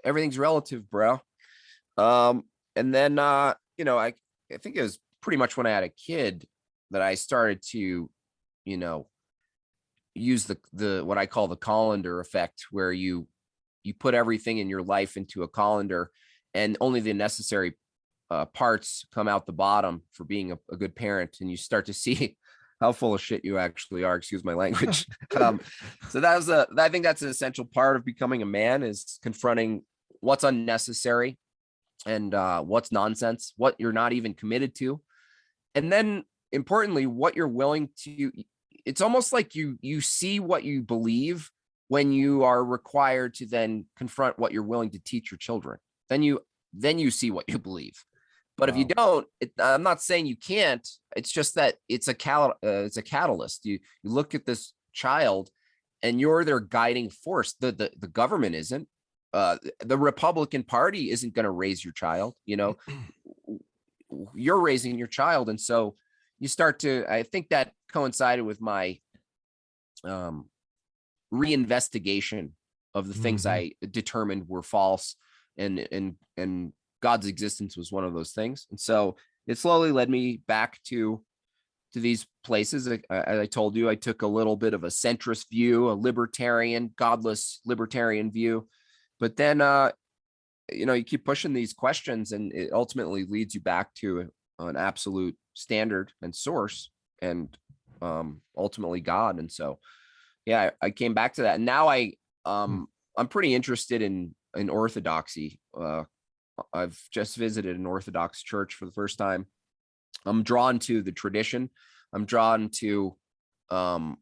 Everything's relative, bro. Um, and then, I think it was pretty much when I had a kid that I started to, you know, use the what I call the colander effect, where you put everything in your life into a colander, and only the necessary parts come out the bottom for being a good parent, and you start to see how full of shit you actually are. Excuse my language. So I think that's an essential part of becoming a man, is confronting what's unnecessary and what's nonsense, what you're not even committed to, and then importantly, what you're willing to. It's almost like you see what you believe when you are required to then confront what you're willing to teach your children. Then you see what you believe. But if you Wow. don't, I'm not saying you can't. It's just that it's a catalyst. You look at this child, and you're their guiding force. The government isn't. The Republican Party isn't going to raise your child. You're raising your child, and so you start to. I think that coincided with my um, reinvestigation of the things Hmm. I determined were false, and God's existence was one of those things. And so it slowly led me back to these places. As I told you, I took a little bit of a centrist view, a libertarian, godless libertarian view, but then you keep pushing these questions, and it ultimately leads you back to an absolute standard and source, and ultimately God. And so yeah, I came back to that. And now I'm pretty interested in orthodoxy. I've just visited an Orthodox church for the first time. I'm drawn to the tradition. I'm drawn to um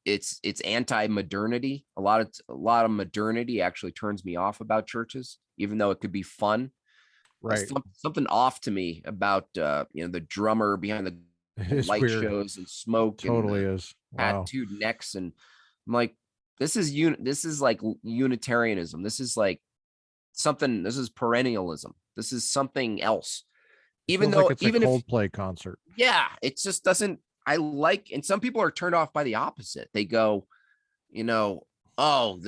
it's anti-modernity. A lot of modernity actually turns me off about churches, even though it could be fun. Right. Something off to me about the drummer behind the It is light weird. shows and smoke and Totally the is. Wow. tattooed necks. And I'm like, this is like Unitarianism. This is perennialism. This is something else. It Even feels like though, it's a even if, Coldplay concert. yeah, it just doesn't. I like, and some people are turned off by the opposite. They go, oh,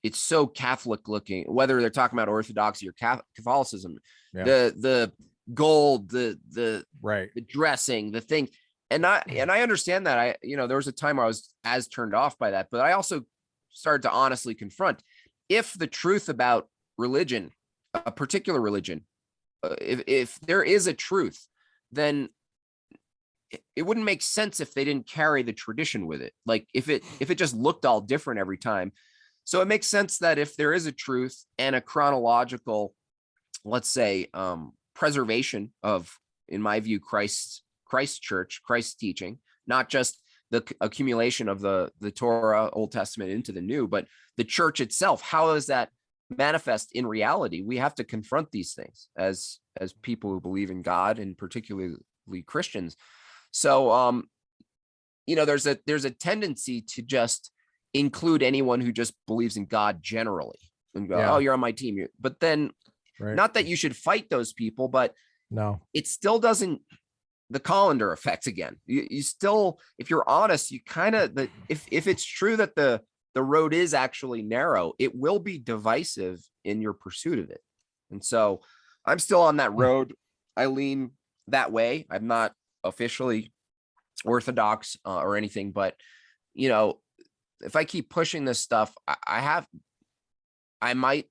it's so Catholic looking, whether they're talking about Orthodoxy or Catholicism, Yeah. the gold, the Right. the dressing, the thing. And I understand that. There was a time where I was as turned off by that, but I also started to honestly confront if the truth about religion, a particular religion, if there is a truth, then it wouldn't make sense if they didn't carry the tradition with it. Like if it just looked all different every time. So it makes sense that if there is a truth and a chronological, let's say, preservation of, in my view, Christ's church, Christ's teaching, not just the accumulation of the Torah, Old Testament into the New, but the church itself. How does that manifest in reality? We have to confront these things as people who believe in God, and particularly Christians. So, there's a tendency to just include anyone who just believes in God generally and go, oh, you're on my team. But then, not that you should fight those people, but no, it still doesn't, the colander effect again. You still, if you're honest, you kind of, if it's true that the road is actually narrow, it will be divisive in your pursuit of it. And so I'm still on that road. I lean that way. I'm not officially Orthodox or anything, but if I keep pushing this stuff, I might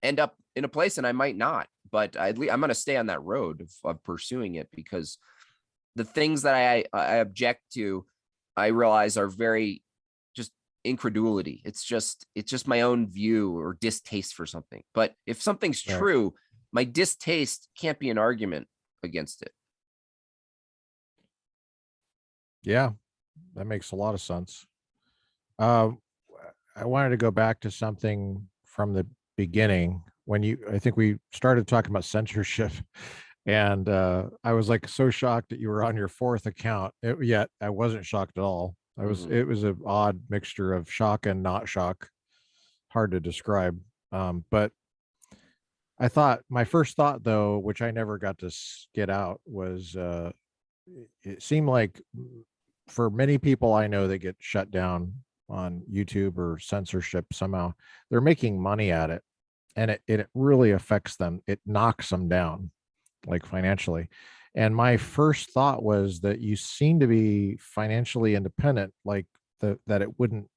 end up in a place and I might not, but I'm going to stay on that road of pursuing it, because the things that I object to, I realize are very just incredulity. It's just my own view or distaste for something. But if something's true, my distaste can't be an argument against it. Yeah, that makes a lot of sense. I wanted to go back to something from the beginning when I think we started talking about censorship, and I was like so shocked that you were on your fourth account. Yet I wasn't shocked at all. It was an odd mixture of shock and not shock, hard to describe. But I thought, my first thought though, which I never got to get out, was it seemed like for many people I know that get shut down on YouTube or censorship, somehow they're making money at it, and it really affects them. It knocks them down, like financially. And my first thought was that you seem to be financially independent, like that it wouldn't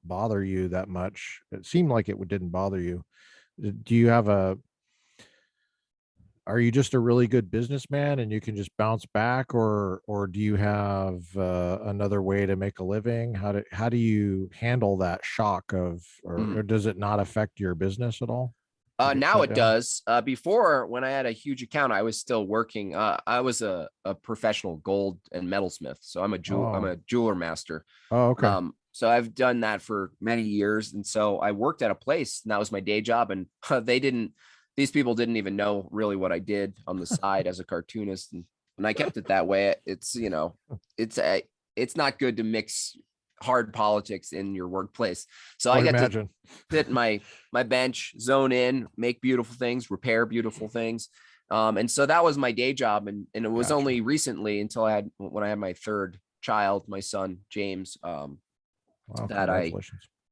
bother you that much. It seemed like it didn't bother you. Do you have are you just a really good businessman and you can just bounce back, or do you have another way to make a living? How do you handle that shock or does it not affect your business at all? Now it does. Before, when I had a huge account, I was still working. I was a professional gold and metalsmith, so I'm a jeweler master. Oh, okay. So I've done that for many years, and so I worked at a place, and that was my day job. And these people didn't even know really what I did on the side as a cartoonist, and I kept it that way. It's it's not good to mix hard politics in your workplace. So I get to sit my bench, zone in, make beautiful things, repair beautiful things. And so that was my day job. And it was only recently, until when I had my third child, my son, James, that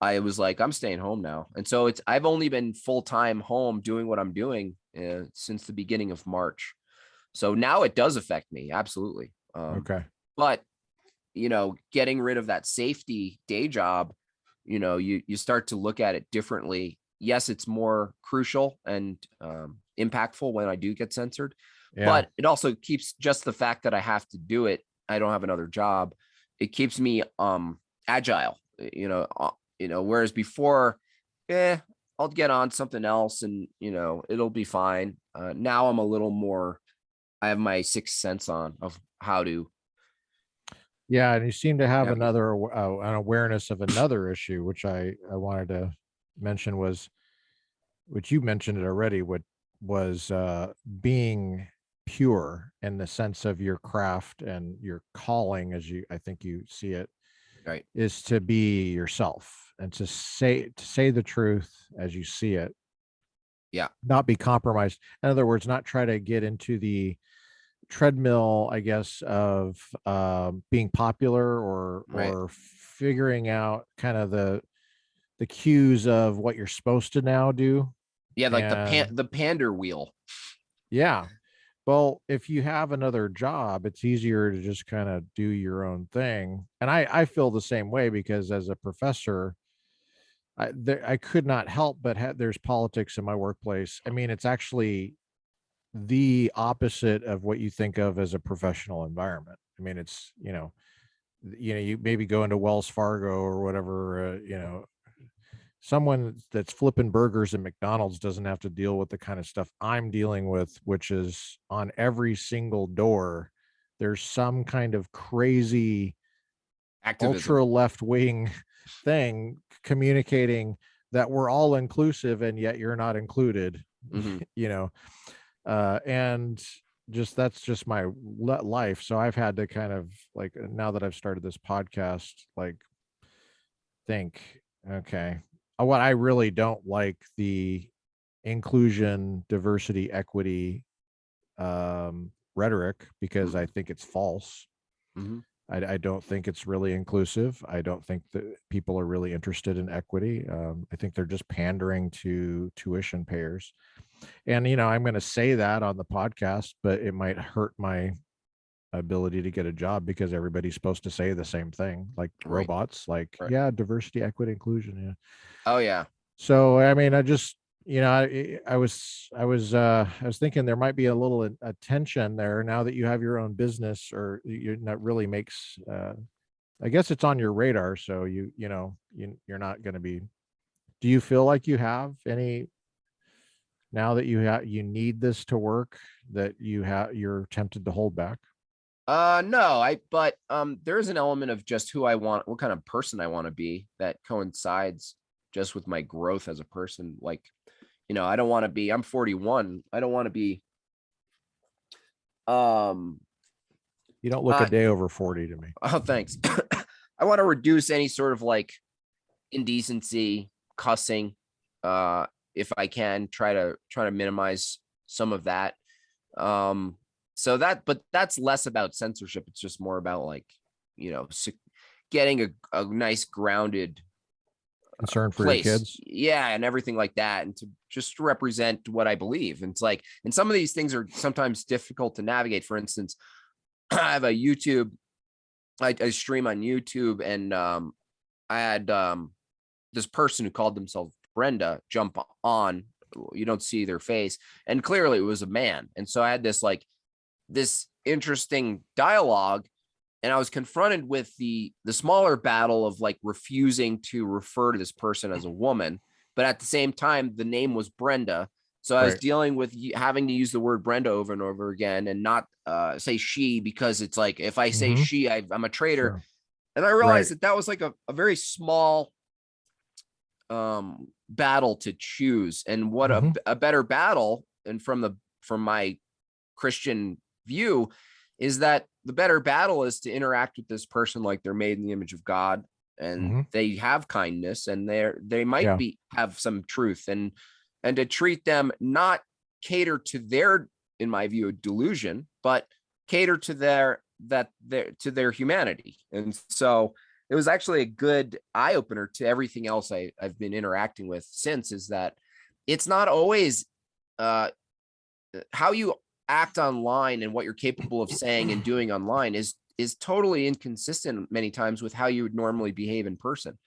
I was like, I'm staying home now. And so I've only been full-time home doing what I'm doing since the beginning of March. So now it does affect me. Absolutely. Okay. But getting rid of that safety day job, you start to look at it differently. Yes, it's more crucial and impactful when I do get censored, but it also keeps, just the fact that I have to do it, I don't have another job, it keeps me agile, whereas before, I'll get on something else and it'll be fine. Now I'm a little more, I have my sixth sense on of how to. Yeah, and you seem to have an awareness of another issue, which I wanted to mention, which you mentioned it already, what was being pure in the sense of your craft and your calling, as I think you see it, right, is to be yourself and to say the truth as you see it. Yeah. Not be compromised. In other words, not try to get into treadmill, I guess, of being popular Right. or figuring out kind of the cues of what you're supposed to now do. Yeah, like And the pander wheel. yeah, well, if you have another job, it's easier to just kind of do your own thing. And I feel the same way because as a professor, I could not help but there's politics in my workplace. I mean, it's actually the opposite of what you think of as a professional environment. I mean, it's, you maybe go into Wells Fargo or whatever, someone that's flipping burgers at McDonald's doesn't have to deal with the kind of stuff I'm dealing with, which is on every single door, there's some kind of crazy Activism. ultra left wing thing communicating that we're all inclusive and yet you're not included, Hmm. you know, and just that's just my life. So I've had to kind of like, now that I've started this podcast, like think, okay, what I really don't like the inclusion, diversity, equity rhetoric because I think it's false. Hmm. I don't think it's really inclusive. I don't think that people are really interested in equity. I think they're just pandering to tuition payers. And, I'm going to say that on the podcast, but it might hurt my ability to get a job because everybody's supposed to say the same thing, like Right. robots, like, Right. yeah, diversity, equity, inclusion. Yeah. Oh yeah. So, I mean, I just, I was thinking there might be a little attention there now that you have your own business or that really makes, I guess it's on your radar. So you're not going to be, do you feel like you have any, now that you need this to work, that you're tempted to hold back? No, but there is an element of just who I want, what kind of person I want to be that coincides just with my growth as a person. Like, I don't want to be, I'm 41. I don't want to be, um, You don't look a uh, day over 40 to me. oh, thanks. I want to reduce any sort of like indecency, cussing, if I can try to minimize some of that. Um, but that's less about censorship. It's just more about like, getting a nice grounded Concern for your place. kids? Yeah. And everything like that. And to just represent what I believe. And it's like, and some of these things are sometimes difficult to navigate. For instance, I have a YouTube, I stream on YouTube, and I had this person who called themselves Brenda jump on. You don't see their face, and clearly it was a man. And so I had this interesting dialogue, and I was confronted with the smaller battle of like refusing to refer to this person as a woman, but at the same time the name was Brenda. So I was Right. dealing with having to use the word Brenda over and over again and not say she, because it's like if I say Mm-hmm. she, I'm a traitor. Sure. And I Right. realized that was like a very small battle to choose, and what Mm-hmm. a better battle, and from my Christian view, is that the better battle is to interact with this person like they're made in the image of God, and Mm-hmm. they have kindness, and they might Yeah. be have some truth, and to treat them, not cater to their, in my view, delusion, but cater to their humanity. And so it was actually a good eye opener to everything else I've been interacting with since, is that it's not always uh, how you act online and what you're capable of saying and doing online is totally inconsistent many times with how you would normally behave in person.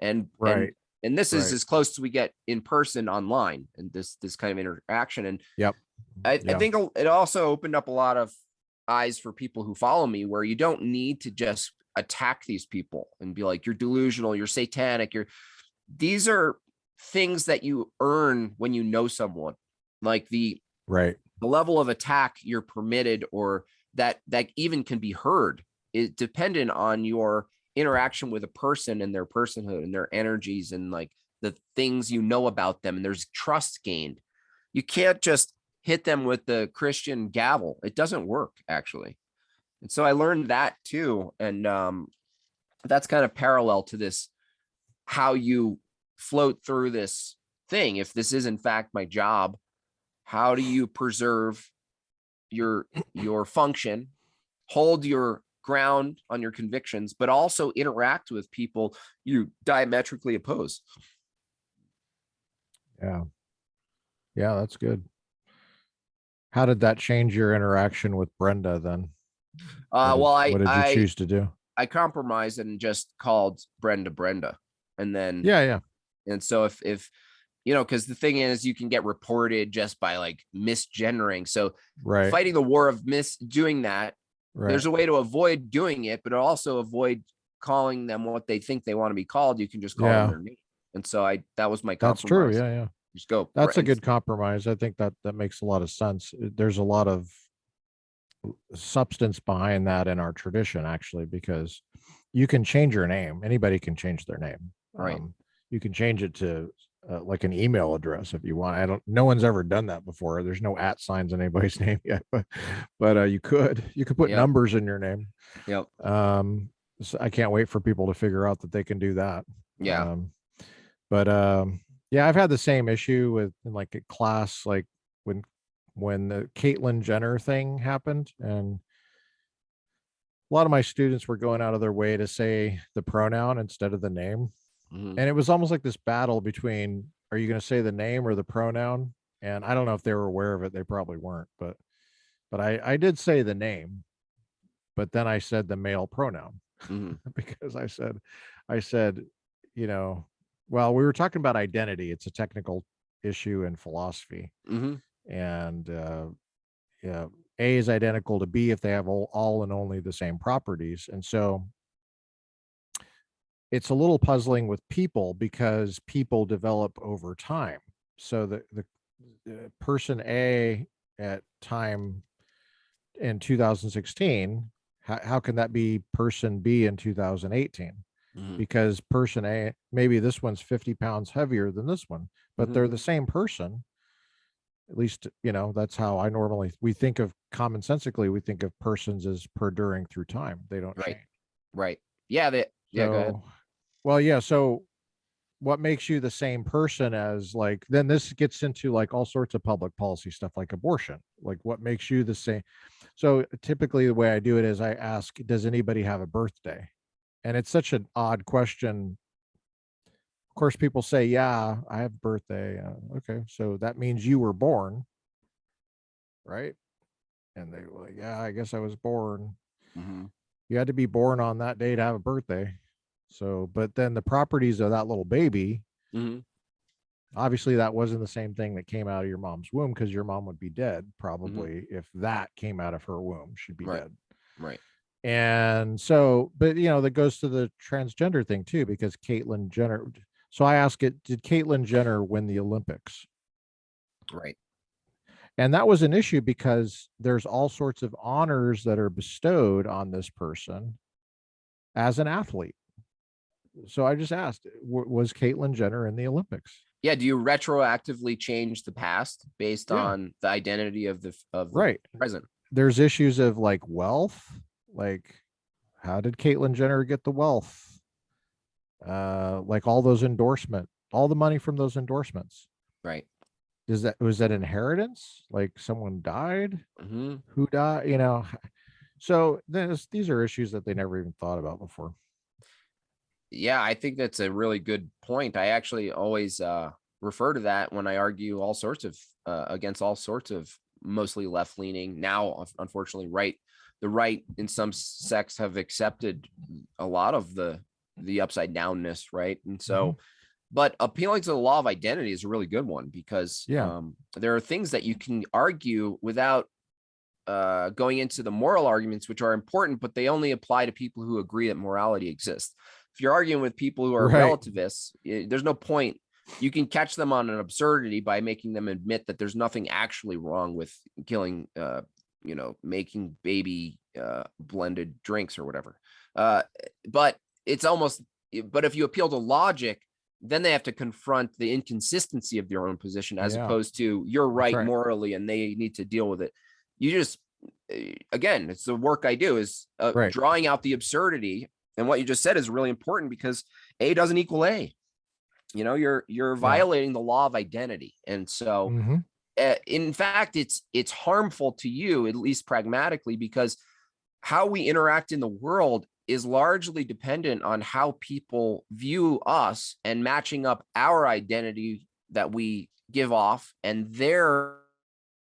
And and Right. and this is Right. as close as we get in person online, and this kind of interaction. And Yep. I Yeah. think it also opened up a lot of eyes for people who follow me, where you don't need to just attack these people and be like, you're delusional, you're satanic, these are things that you earn when you know someone. Like Right. the level of attack you're permitted, or that even can be heard, is dependent on your interaction with a person and their personhood and their energies, and like the things you know about them, and there's trust gained. You can't just hit them with the Christian gavel. It doesn't work, actually. And so I learned that too. And that's kind of parallel to this, how you float through this thing. If this is in fact my job, how do you preserve your function, hold your ground on your convictions, but also interact with people you diametrically oppose. Yeah. Yeah, that's good. How did that change your interaction with Brenda then? Well, What did you choose to do? I compromised and just called Brenda, and then Yeah. and so if you know, because the thing is, you can get reported just by like misgendering. So Right. fighting the war of doing that, there's a way to avoid doing it, but also avoid calling them what they think they want to be called. You can just call them their name. And so that was my compromise. That's true. Yeah. Just go. That's a good compromise. I think that makes a lot of sense. There's a lot of substance behind that in our tradition, actually, because you can change your name. Anybody can change their name. Right. You can change it to like an email address if you want. No one's ever done that before. There's no @ signs in anybody's name yet, but you could put numbers in your name. Yep. So I can't wait for people to figure out that they can do that. Yeah. Yeah, I've had the same issue with in like a class, like when the Caitlyn Jenner thing happened, and a lot of my students were going out of their way to say the pronoun instead of the name. Mhm. And it was almost like this battle between, are you going to say the name or the pronoun? And I don't know if they were aware of it. They probably weren't, but I did say the name, but then I said the male pronoun because I said, you know, well, we were talking about identity. It's a technical issue in philosophy. And yeah, A is identical to B if they have all and only the same properties. And so it's a little puzzling with people because people develop over time. So the person A at time in 2016, how can that be person B in 2018? Because person A, maybe this one's 50 pounds heavier than this one, but they're the same person. At least, you know, that's how we think of commonsensically, we think of persons as perduring through time. They don't change. Right. Yeah. Go ahead. Well, yeah. So what makes you the same person as, like, then this gets into like all sorts of public policy stuff, like abortion, like what makes you the same. So typically the way I do it is I ask, does anybody have a birthday? And it's such an odd question. Of course, people say, yeah, I have a birthday. Okay. So that means you were born, right? And they were like, yeah, I guess I was born. You had to be born on that day to have a birthday. So, but then the properties of that little baby, obviously that wasn't the same thing that came out of your mom's womb, because your mom would be dead probably if that came out of her womb. She'd be dead. Right. And so, but you know, that goes to the transgender thing too, because Caitlyn Jenner. So I ask it, did Caitlyn Jenner win the Olympics? Right. And that was an issue because there's all sorts of honors that are bestowed on this person as an athlete. So I just asked, was Caitlyn Jenner in the Olympics? Yeah. Do you retroactively change the past based on the identity of the present? There's issues of like wealth, like how did Caitlyn Jenner get the wealth? Like all the money from those endorsements. Right. Was that inheritance? Like someone died? Who died? You know, so these are issues that they never even thought about before. Yeah, I think that's a really good point. I actually always refer to that when I argue all sorts of against all sorts of mostly left-leaning, now unfortunately the right in some sects have accepted a lot of the upside downness, right? And so but appealing to the law of identity is a really good one, because there are things that you can argue without going into the moral arguments, which are important, but they only apply to people who agree that morality exists. If you're arguing with people who are relativists, there's no point. You can catch them on an absurdity by making them admit that there's nothing actually wrong with killing, making baby blended drinks or whatever. But if you appeal to logic, then they have to confront the inconsistency of their own position, as opposed to you're right morally and they need to deal with it. You just, again, it's the work I do is drawing out the absurdity. And what you just said is really important, because A doesn't equal A. You know, you're violating the law of identity. And so In fact, it's harmful to you, at least pragmatically, because how we interact in the world is largely dependent on how people view us and matching up our identity that we give off and their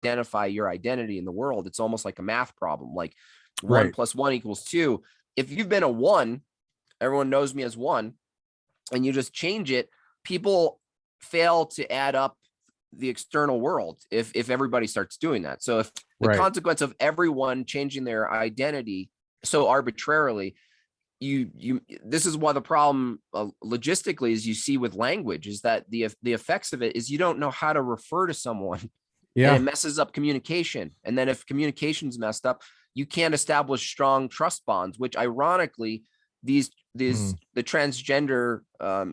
identify your identity in the world. It's almost like a math problem, like 1 Right. + 1 = 2. If you've been a 1, everyone knows me as 1, and you just change it, people fail to add up the external world if everybody starts doing that. So if the Right. consequence of everyone changing their identity so arbitrarily, you this is why the problem logistically, is you see with language, is that the effects of it is you don't know how to refer to someone, and it Yeah. messes up communication. And then if communication's messed up, you can't establish strong trust bonds, which ironically, these Mm, the transgender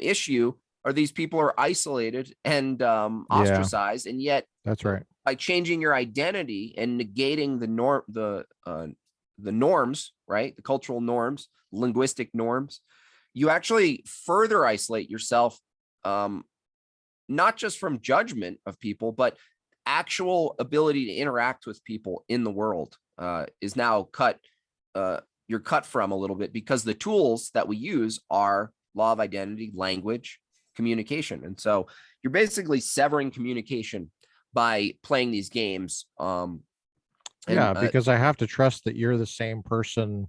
issue, are these people are isolated and yeah, ostracized, and yet that's right. by changing your identity and negating the norms, right, the cultural norms, linguistic norms, you actually further isolate yourself, um, not just from judgment of people, but actual ability to interact with people in the world is now cut. You're cut from a little bit, because the tools that we use are law of identity, language, communication. And so you're basically severing communication by playing these games. And Yeah, because I have to trust that you're the same person.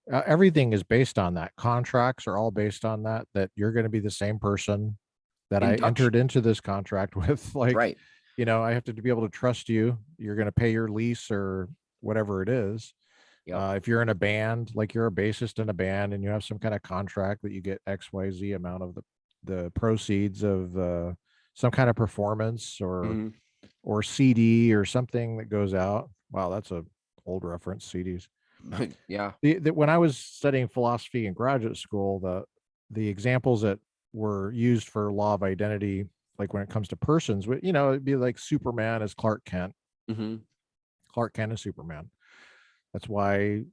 Everything is based on that. Contracts are all based on that, that you're going to be the same person that I induction, entered into this contract with. Like, right? I have to be able to trust you. You're going to pay your lease or whatever it is. Yep. If you're in a band, like you're a bassist in a band and you have some kind of contract that you get XYZ amount of the proceeds of some kind of performance Mhm. or CD or something that goes out. Wow, that's a old reference, CDs. Yeah. When I was studying philosophy in graduate school, the examples that were used for law of identity, like when it comes to persons, it'd be like Superman as Clark Kent. Hmm. Clark Kent is Superman. That's why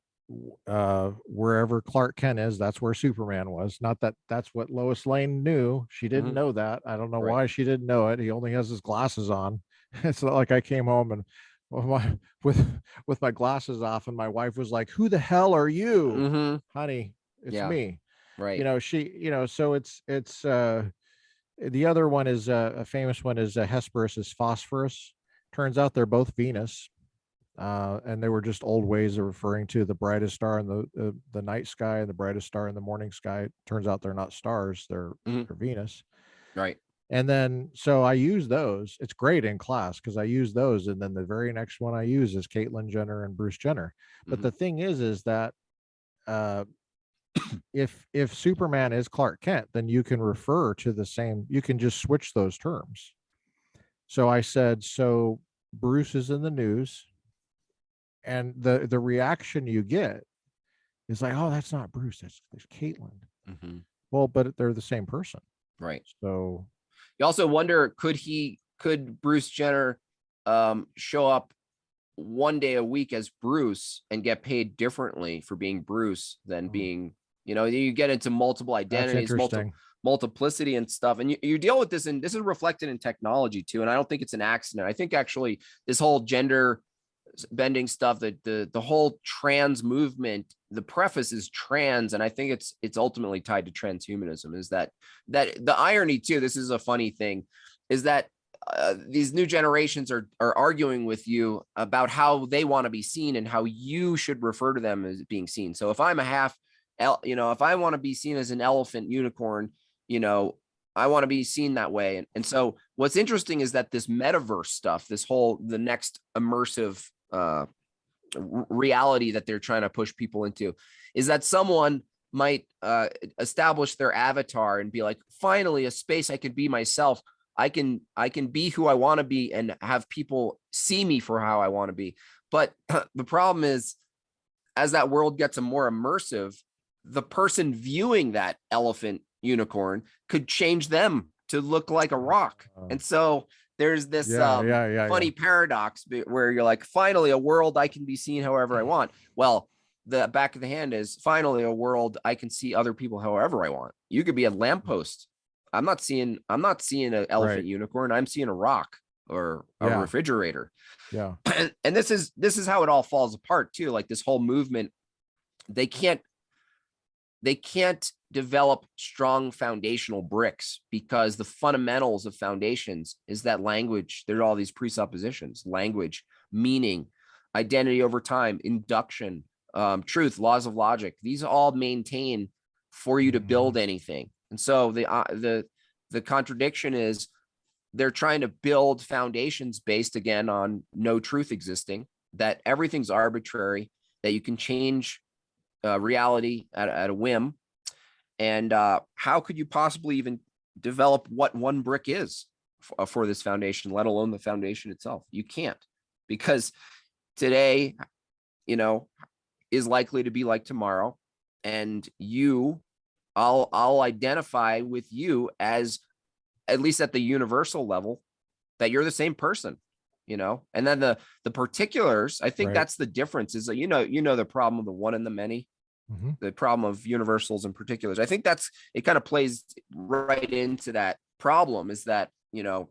wherever Clark Kent is, that's where Superman was. Not that that's what Lois Lane knew. She didn't Hmm. know that. I don't know Right. why she didn't know it. He only has his glasses on. It's not like I came home and well, with my glasses off, and my wife was like, "Who the hell are you, Hmm. honey? It's Yeah. me." Right. So it's the other one is a famous one is Hesperus is Phosphorus. Turns out they're both Venus, and they were just old ways of referring to the brightest star in the night sky and the brightest star in the morning sky. Turns out they're not stars; Hmm. they're Venus. Right. And then so I use those. It's great in class because I use those, and then the very next one I use is Caitlyn Jenner and Bruce Jenner. But Hmm. the thing is that uh, if Superman is Clark Kent, then you can refer to the same. You can just switch those terms. So I said, so Bruce is in the news, and the reaction you get is like, oh, that's not Bruce, that's Caitlin. Hmm. Well, but they're the same person. Right. So You also wonder, could Bruce Jenner show up one day a week as Bruce and get paid differently for being Bruce than being, you get into multiple that's identities, interesting. multiplicity and stuff. And you deal with this, and this is reflected in technology too. And I don't think it's an accident. I think actually this whole gender bending stuff, that the whole trans movement, the preface is trans, and I think it's ultimately tied to transhumanism. Is that the irony too, this is a funny thing, is that these new generations are arguing with you about how they want to be seen and how you should refer to them as being seen. So if I'm a half if I want to be seen as an elephant unicorn, I want to be seen that way. And so what's interesting is that this metaverse stuff, the next immersive reality that they're trying to push people into, is that someone might establish their avatar and be like, finally, a space I can be myself. I can be who I want to be and have people see me for how I want to be. But the problem is, as that world gets more immersive, the person viewing that elephant unicorn could change them to look like a rock. Uh, And so there's this yeah. funny paradox where you're like, finally, a world I can be seen however I want. Well, the back of the hand is, finally, a world I can see other people however I want. You could be a lamppost. I'm not seeing an elephant Right. unicorn. I'm seeing a rock. or a Yeah. refrigerator. Yeah. And this is how it all falls apart too. Like this whole movement, they can't develop strong foundational bricks because the fundamentals of foundations is that language, there are all these presuppositions, language, meaning, identity over time, induction, truth, laws of logic. These all maintain for you to build anything. And so the contradiction is they're trying to build foundations based again on no truth existing, that everything's arbitrary, that you can change reality at a whim. And how could you possibly even develop what one brick is for this foundation, let alone the foundation itself? You can't, because today, is likely to be like tomorrow. And I'll identify with you as, at least at the universal level, that you're the same person, and then the particulars, I think that's the difference is that, the problem of the one and the many, the problem of universals and particulars. I think it kind of plays right into that problem, is that, the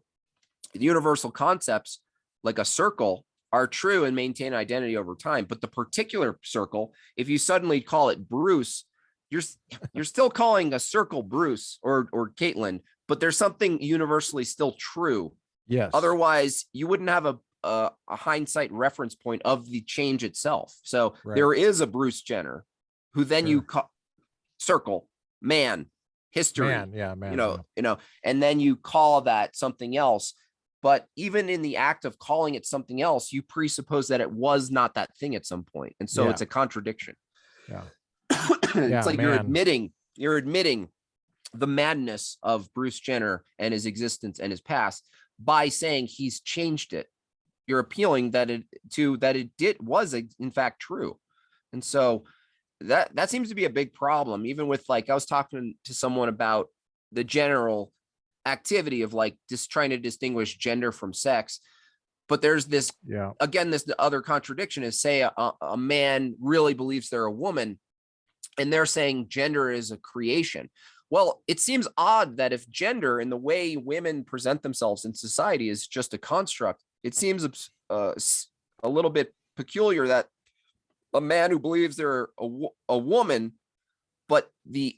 universal concepts like a circle are true and maintain identity over time. But the particular circle, if you suddenly call it Bruce, you're still calling a circle Bruce or Caitlin, but there's something universally still true. Yes. Otherwise, you wouldn't have a hindsight reference point of the change itself. So there is a Bruce Jenner, who then you call circle man, history, man, and then you call that something else. But even in the act of calling it something else, you presuppose that it was not that thing at some point. And so it's a contradiction. Yeah. It's like you're admitting the madness of Bruce Jenner and his existence and his past by saying he's changed it. You're appealing that it was in fact true. And so that seems to be a big problem, even with, like, I was talking to someone about the general activity of like just trying to distinguish gender from sex. But there's this, again, this other contradiction is, say a man really believes they're a woman and they're saying gender is a creation. Well, it seems odd that if gender and the way women present themselves in society is just a construct, it seems a little bit peculiar that a man who believes they're a woman, but the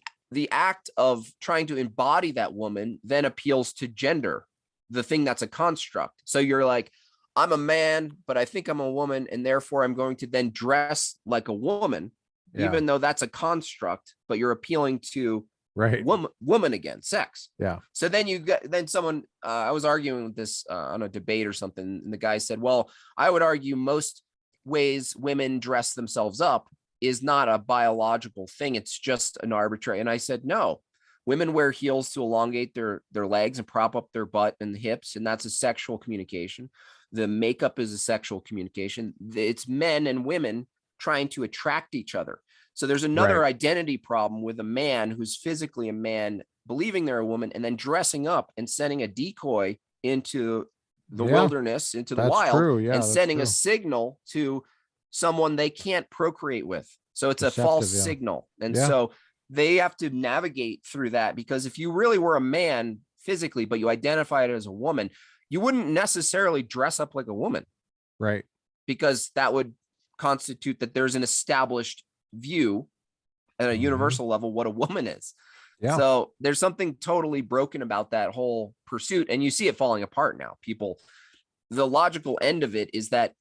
act of trying to embody that woman then appeals to gender, the thing that's a construct. So you're like, I'm a man, but I think I'm a woman, and therefore I'm going to then dress like a woman, even though that's a construct, but you're appealing to woman again, sex. Yeah. So then someone, I was arguing with this on a debate or something, and the guy said, well, I would argue most ways women dress themselves up is not a biological thing. It's just an arbitrary. And I said, no, women wear heels to elongate their legs and prop up their butt and hips. And that's a sexual communication. The makeup is a sexual communication. It's men and women trying to attract each other. So there's another identity problem with a man who's physically a man, believing they're a woman, and then dressing up and sending a decoy into the wilderness, into the wild, and sending a signal to someone they can't procreate with. So it's a false signal. And so they have to navigate through that, because if you really were a man physically, but you identified as a woman, you wouldn't necessarily dress up like a woman. Right. Because that would constitute that there's an established view at a universal level what a woman is. Yeah. So there's something totally broken about that whole pursuit. And you see it falling apart now. The logical end of it is that,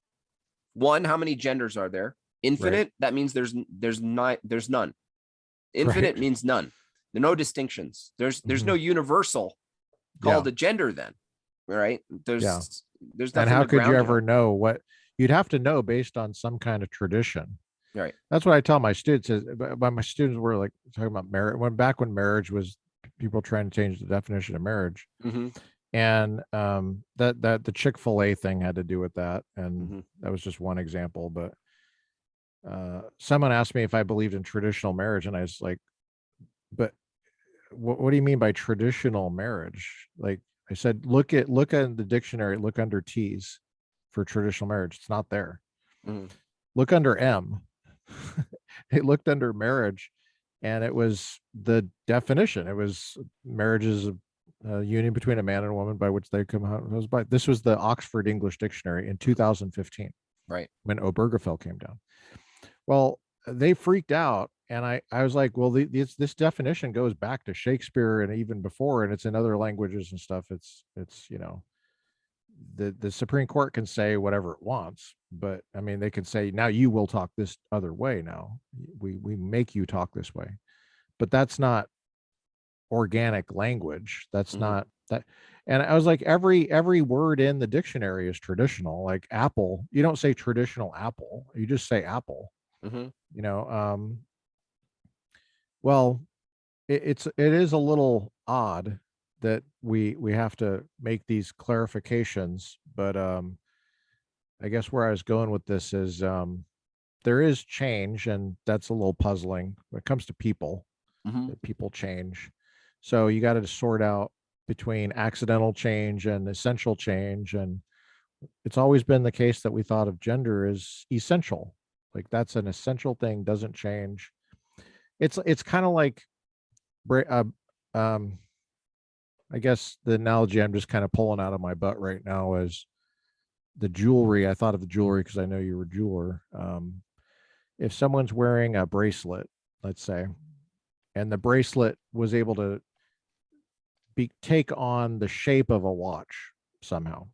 one, how many genders are there? Infinite. That means there's none. Infinite means none. There are no distinctions. There's no universal called a gender then. Right. There's nothing. And how could you ever know what you'd have to know based on some kind of tradition? Right. That's what I tell my students. But my students were like talking about marriage when marriage was, people trying to change the definition of marriage. And that the Chick-fil-A thing had to do with that. And that was just one example. But someone asked me if I believed in traditional marriage, and I was like, but what do you mean by traditional marriage? Like I said, look at the dictionary, look under T's for traditional marriage. It's not there. Look under M. It looked under marriage, and it was the definition. It was marriage is union between a man and a woman by which they come out. This was the Oxford English Dictionary in 2015, Right. when Obergefell came down. Well, they freaked out, and I was like, well, this definition goes back to Shakespeare and even before, and it's in other languages and stuff. It's the Supreme Court can say whatever it wants, but I mean, they can say, now you will talk this other way. Now we make you talk this way, but that's not organic language. That's not that. And I was like, every word in the dictionary is traditional. Like apple, you don't say traditional apple, you just say apple. You know, well, it is a little odd that we have to make these clarifications, but I guess where I was going with this is there is change, and that's a little puzzling when it comes to people. That people change, so you got to sort out between accidental change and essential change. And it's always been the case that we thought of gender as essential, like that's an essential thing, doesn't change. It's kind of like I guess the analogy I'm just kind of pulling out of my butt right now is the jewelry. I thought of the jewelry because I know you were a jeweler. If someone's wearing a bracelet, let's say, and the bracelet was able to take on the shape of a watch somehow,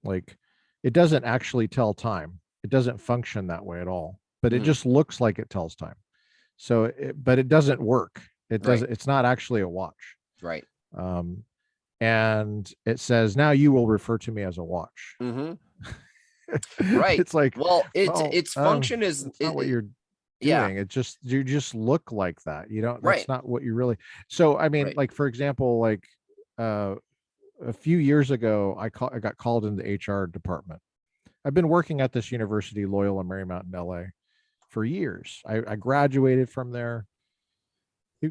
like it doesn't actually tell time. It doesn't function that way at all, but it just looks like it tells time. So, but it doesn't work. It doesn't. It's not actually a watch. Right. And it says, now you will refer to me as a watch. Right. It's like, well, its function is not what you're yeah. doing. It just, you just look like that. You don't, Right. that's not what you really. So, I mean, Right. like, for example, like a few years ago, I got called into the HR department. I've been working at this university, Loyola Marymount in LA, for years. I graduated from there.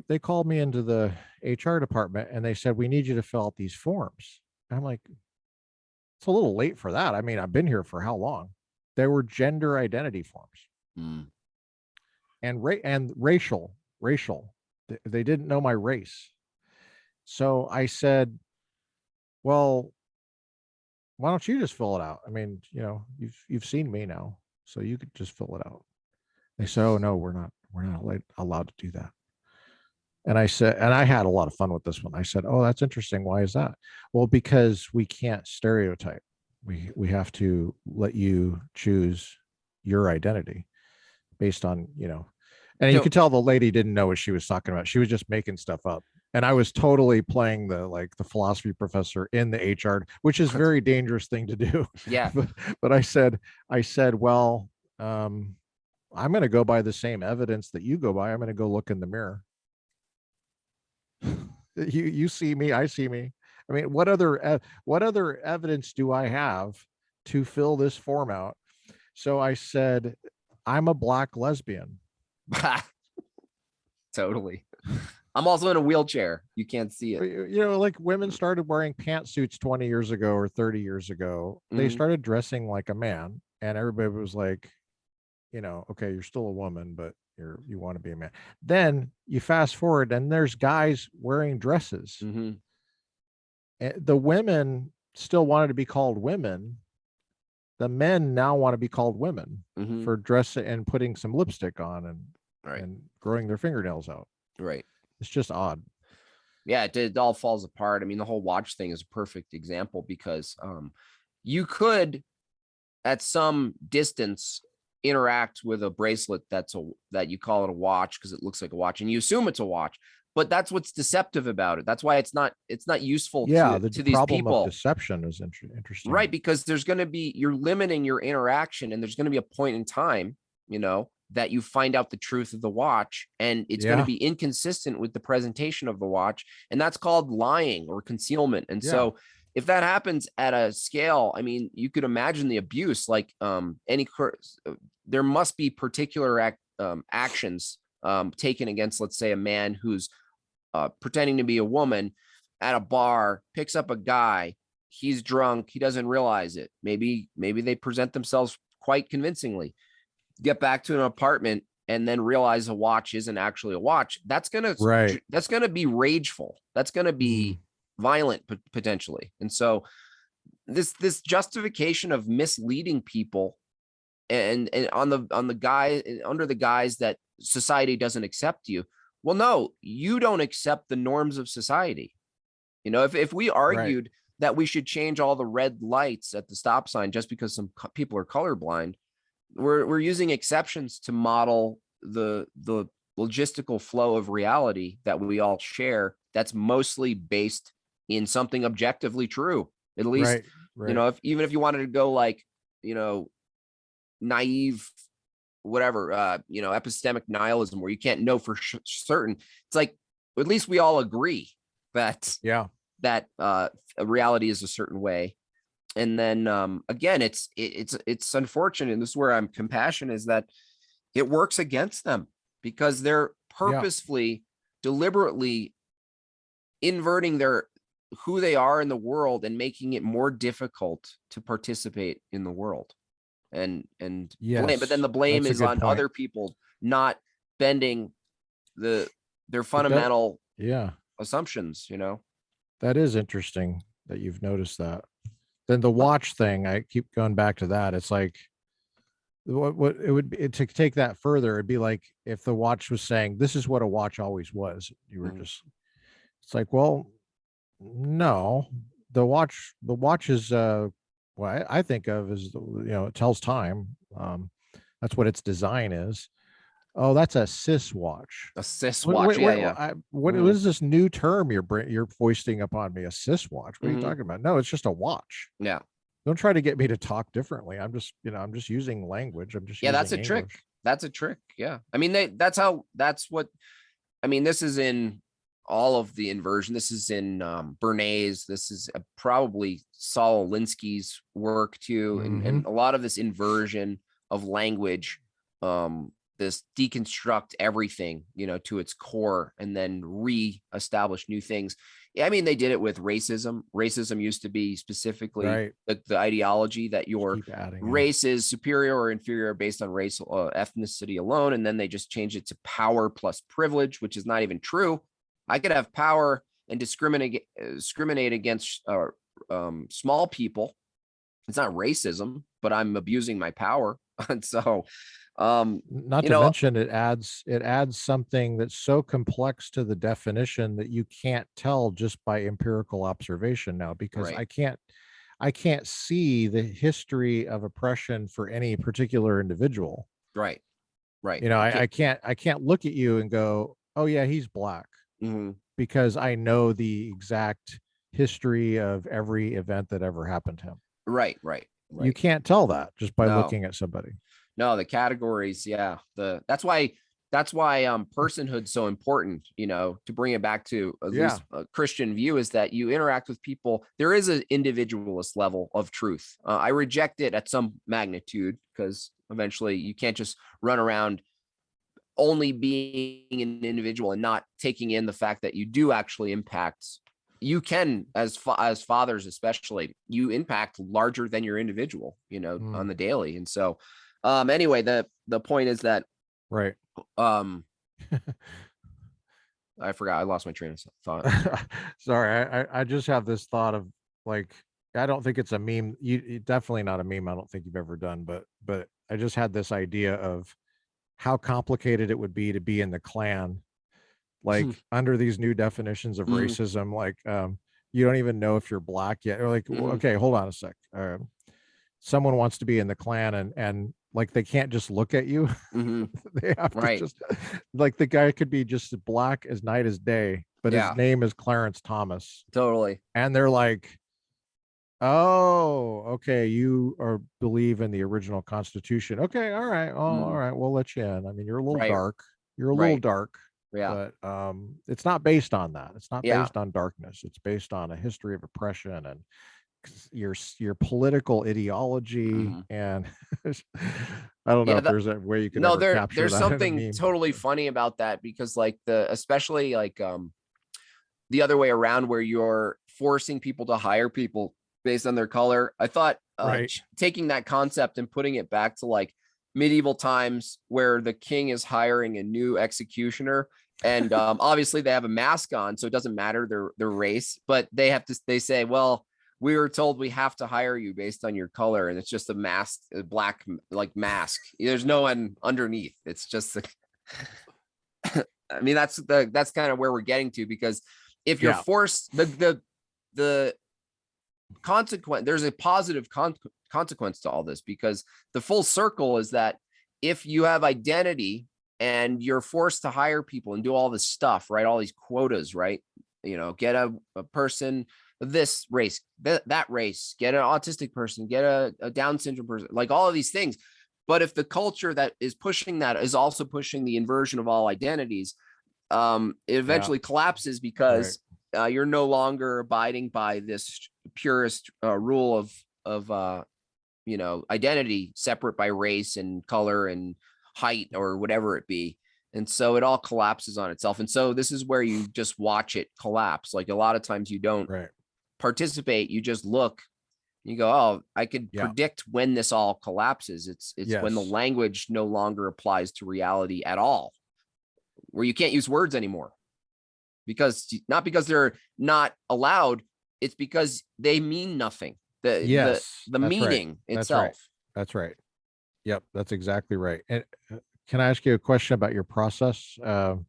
They called me into the HR department and they said, we need you to fill out these forms. And I'm like, it's a little late for that. I mean, I've been here for how long? There were gender identity forms and racial. They didn't know my race. So I said, well, why don't you just fill it out? I mean, you know, you've seen me now, so you could just fill it out. They said, oh no, we're not allowed to do that. And I said, and I had a lot of fun with this one. I said, oh, that's interesting. Why is that? Well, because we can't stereotype. We have to let you choose your identity based on, you know, and you could tell the lady didn't know what she was talking about. She was just making stuff up. And I was totally playing the philosophy professor in the HR, which is a very dangerous thing to do. Yeah. But I said, well, I'm going to go by the same evidence that you go by. I'm going to go look in the mirror. You see me, I see me. I mean, what other evidence do I have to fill this form out? So I said, I'm a Black lesbian. Totally. I'm also in a wheelchair. You can't see it. You know, like women started wearing pantsuits 20 years ago or 30 years ago. They started dressing like a man, and everybody was like, you know, okay, you're still a woman, but you want to be a man. Then you fast forward and there's guys wearing dresses. And the women still wanted to be called women. The men now want to be called women for dressing and putting some lipstick on and growing their fingernails out. Right. It's just odd. Yeah, it all falls apart. I mean, the whole watch thing is a perfect example because you could at some distance interact with a bracelet that you call it a watch because it looks like a watch and you assume it's a watch, but that's what's deceptive about it. That's why it's not useful to these problem people. Of deception is interesting, right? Because you're limiting your interaction, and there's going to be a point in time, you know, that you find out the truth of the watch, and it's going to be inconsistent with the presentation of the watch, and that's called lying or concealment. And so if that happens at a scale, I mean, you could imagine the abuse. Like there must be particular actions taken against, let's say, a man who's pretending to be a woman at a bar, picks up a guy, he's drunk, he doesn't realize it. Maybe they present themselves quite convincingly, get back to an apartment, and then realize a watch isn't actually a watch. That's gonna be rageful. That's gonna be violent potentially. And so this justification of misleading people and on the guy under the guise that society doesn't accept you. Well, no, you don't accept the norms of society. You know, if we argued that we should change all the red lights at the stop sign just because some people are colorblind, we're using exceptions to model the logistical flow of reality that we all share. That's mostly based in something objectively true. At least, you know, even if you wanted to go like, you know, naive, whatever, you know, epistemic nihilism, where you can't know for certain. It's like, at least we all agree that that reality is a certain way. And then again, it's unfortunate, and this is where I'm compassionate, is that it works against them because they're purposefully, deliberately inverting who they are in the world and making it more difficult to participate in the world. And blame, but then the blame is on other people not bending their fundamental assumptions, you know. That is interesting that you've noticed that. Then the watch thing, I keep going back to that. It's like, what it would be to take that further, it'd be like if the watch was saying, this is what a watch always was. You were just, it's like, well, no, the watch is what I think of as, you know, it tells time. That's what its design is. Oh, that's a cis watch. A cis watch. What is this new term you're foisting upon me? A cis watch? What are you talking about? No, it's just a watch. Yeah. Don't try to get me to talk differently. I'm just, you know, I'm just using language. I'm just that's a English. trick. That's a trick. Yeah. I mean, that's what I mean. This is in all of the inversion. This is in Bernays. This is probably Saul Alinsky's work too, and a lot of this inversion of language, this deconstruct everything, you know, to its core, and then re-establish new things. I mean, they did it with racism. Racism used to be specifically the ideology that your race is superior or inferior based on race, ethnicity alone, and then they just changed it to power plus privilege, which is not even true. I could have power and discriminate against small people. It's not racism, but I'm abusing my power. And so, not to mention it adds something that's so complex to the definition that you can't tell just by empirical observation now, because I can't see the history of oppression for any particular individual. Right. You know, I can't look at you and go, oh yeah, he's black. Because I know the exact history of every event that ever happened to him. Right. You can't tell that just by looking at somebody. No, the categories. Yeah. That's why personhood's so important, you know, to bring it back to at least a Christian view, is that you interact with people. There is an individualist level of truth. I reject it at some magnitude, because eventually you can't just run around only being an individual and not taking in the fact that you do actually impact. You can, as fathers especially, you impact larger than your individual, you know, on the daily. And so anyway, the point is that I forgot, I lost my train of thought. Sorry, I just have this thought of, like, I don't think it's a meme. You definitely not a meme. I don't think you've ever done, but I just had this idea of how complicated it would be to be in the Klan, like under these new definitions of racism. Like, you don't even know if you're black yet, or like, okay, hold on a sec. Someone wants to be in the Klan, and like, they can't just look at you. They have to just, like, the guy could be just as black as night as day, but his name is Clarence Thomas. Totally. And they're like, oh, okay, you believe in the original Constitution. Okay, all right. Oh, all right, we'll let you in. I mean, you're a little dark. You're a little dark. But it's not based on that. It's not based on darkness. It's based on a history of oppression and your political ideology. And I don't know if there's a way you can ever capture there's that something totally funny about that, because like especially like the other way around, where you're forcing people to hire people based on their color. I thought taking that concept and putting it back to like medieval times, where the king is hiring a new executioner, And obviously they have a mask on, so it doesn't matter their race, but they say, well, we were told we have to hire you based on your color, and it's just a mask, a black like mask. There's no one underneath. It's just I mean, that's kind of where we're getting to, because if you're forced, the consequence, there's a positive consequence to all this, because the full circle is that if you have identity and you're forced to hire people and do all this stuff, right? All these quotas, right? Get a person of this race, that race, get an autistic person, get a Down syndrome person, like all of these things. But if the culture that is pushing that is also pushing the inversion of all identities, it eventually collapses, because you're no longer abiding by this purest rule of identity, separate by race and color and height or whatever it be. And so it all collapses on itself. And so this is where you just watch it collapse. Like a lot of times you don't participate, you just look, you go, oh, I could predict when this all collapses. It's when the language no longer applies to reality at all, where you can't use words anymore, not because they're not allowed, it's because they mean nothing. The meaning itself. That's right. Yep, that's exactly right. And can I ask you a question about your process? Do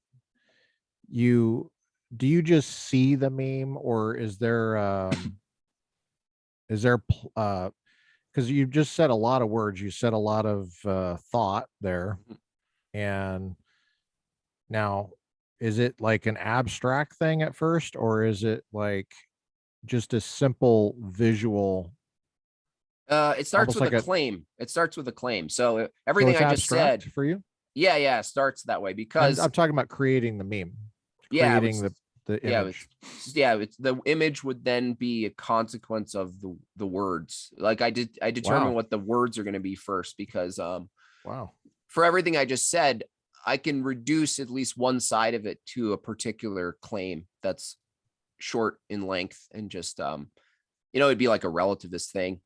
you just see the meme, or is there because you just said a lot of words, you said a lot of thought there, and now is it like an abstract thing at first, or is it like just a simple visual? It starts with a claim. It starts with a claim. So everything I just said for you. Yeah, starts that way, because I'm talking about creating the meme, creating the image. It's the image would then be a consequence of the words. Like I determine what the words are going to be first, because for everything I just said, I can reduce at least one side of it to a particular claim that's short in length, and just it'd be like a relativist thing.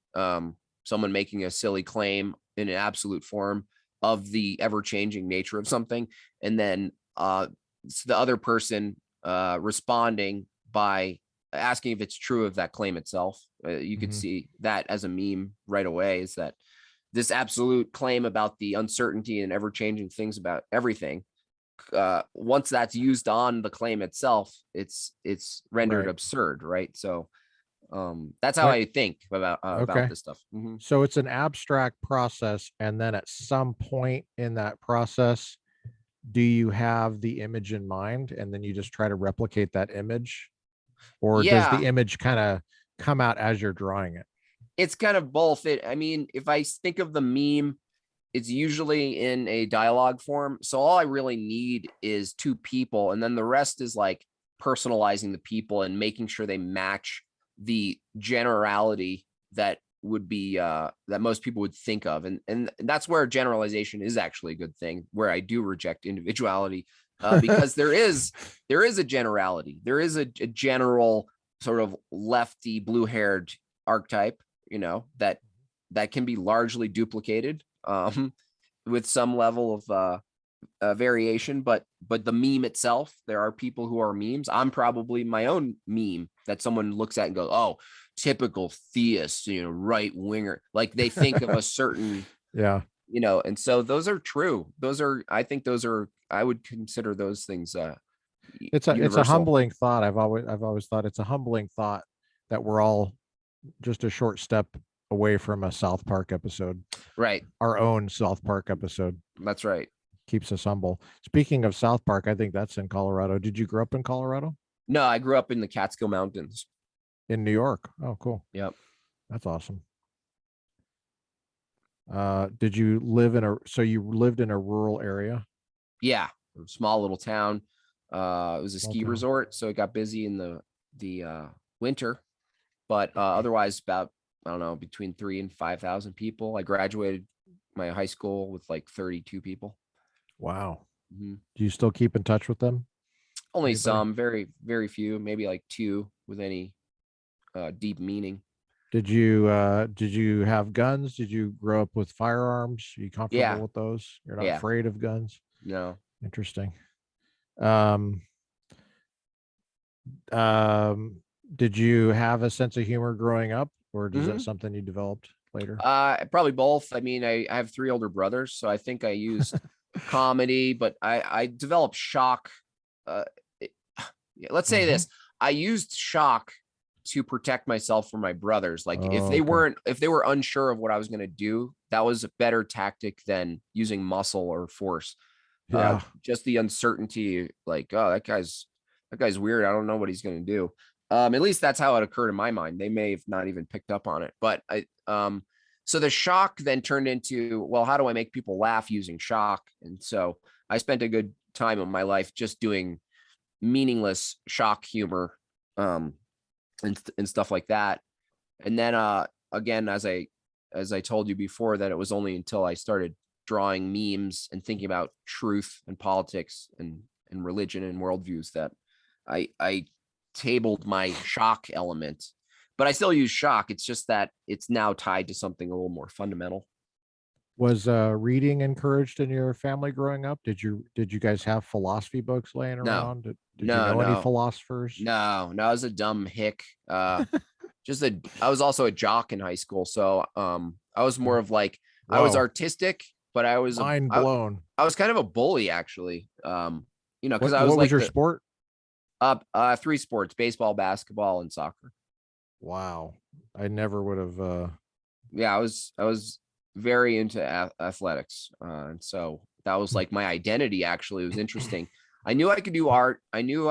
Someone making a silly claim in an absolute form of the ever-changing nature of something, and then the other person responding by asking if it's true of that claim itself. You could see that as a meme right away, is that this absolute claim about the uncertainty and ever-changing things about everything, once that's used on the claim itself, it's rendered absurd, right? So that's how I think about this stuff. So it's an abstract process, and then at some point in that process, do you have the image in mind, and then you just try to replicate that image, or does the image kind of come out as you're drawing it? It's kind of both. I mean, if I think of the meme, it's usually in a dialogue form, so all I really need is two people, and then the rest is like personalizing the people and making sure they match the generality that would be that most people would think of, and that's where generalization is actually a good thing, where I do reject individuality, because there is a generality, there is a general sort of lefty blue-haired archetype, that can be largely duplicated with some level of variation, but the meme itself, there are people who are memes. I'm probably my own meme that someone looks at and goes, oh, typical theist, right winger, like they think of a certain and so those are true. I would consider those things it's a humbling thought. I've always thought it's a humbling thought that we're all just a short step away from a South Park episode, right? Our own South Park episode. That's right. Keeps us humble. Speaking of South Park, I think that's in Colorado. Did you grow up in Colorado? No, I grew up in the Catskill Mountains in New York. Oh, cool. Yep. That's awesome. Did you live so you lived in a rural area? Yeah. A small little town. It was a ski resort, so it got busy in the winter, but otherwise about, I don't know, between 3,000 and 5,000 people. I graduated my high school with like 32 people. Wow. Do you still keep in touch with them? Only some, very, very few, maybe like 2 with any deep meaning. Did you have guns? Did you grow up with firearms? Are you comfortable with those? You're not afraid of guns? No. Interesting. Um, did you have a sense of humor growing up, or is that Mhm. something you developed later? Probably both. I mean, I have 3 older brothers, so I think I used comedy, but I developed shock. Uh, it- yeah, let's say Mhm. this: I used shock to protect myself from my brothers. Like Oh, okay. if they were unsure of what I was going to do, that was a better tactic than using muscle or force. Yeah. Just the uncertainty, like, oh, that guy's weird. I don't know what he's going to do. At least that's how it occurred in my mind. They may have not even picked up on it, but so the shock then turned into, well, how do I make people laugh using shock? And so I spent a good time of my life just doing meaningless shock humor, um, and stuff like that. And then again, as I told you before, that it was only until I started drawing memes and thinking about truth and politics and religion and worldviews that I tabled my shock element. But I still use shock. It's just that it's now tied to something a little more fundamental. Was reading encouraged in your family growing up? Did you guys have philosophy books laying No, around? Did you no, know any no, philosophers? no. I was a dumb hick. I was also a jock in high school, so I was more of like, I was Whoa, artistic, but mind blown. I was kind of a bully actually. Because I was What was like your the sport? 3 sports: baseball, basketball, and soccer. Wow. I never would have Yeah, I was very into athletics, and so that was like my identity. Actually, it was interesting. I knew I could do art. I knew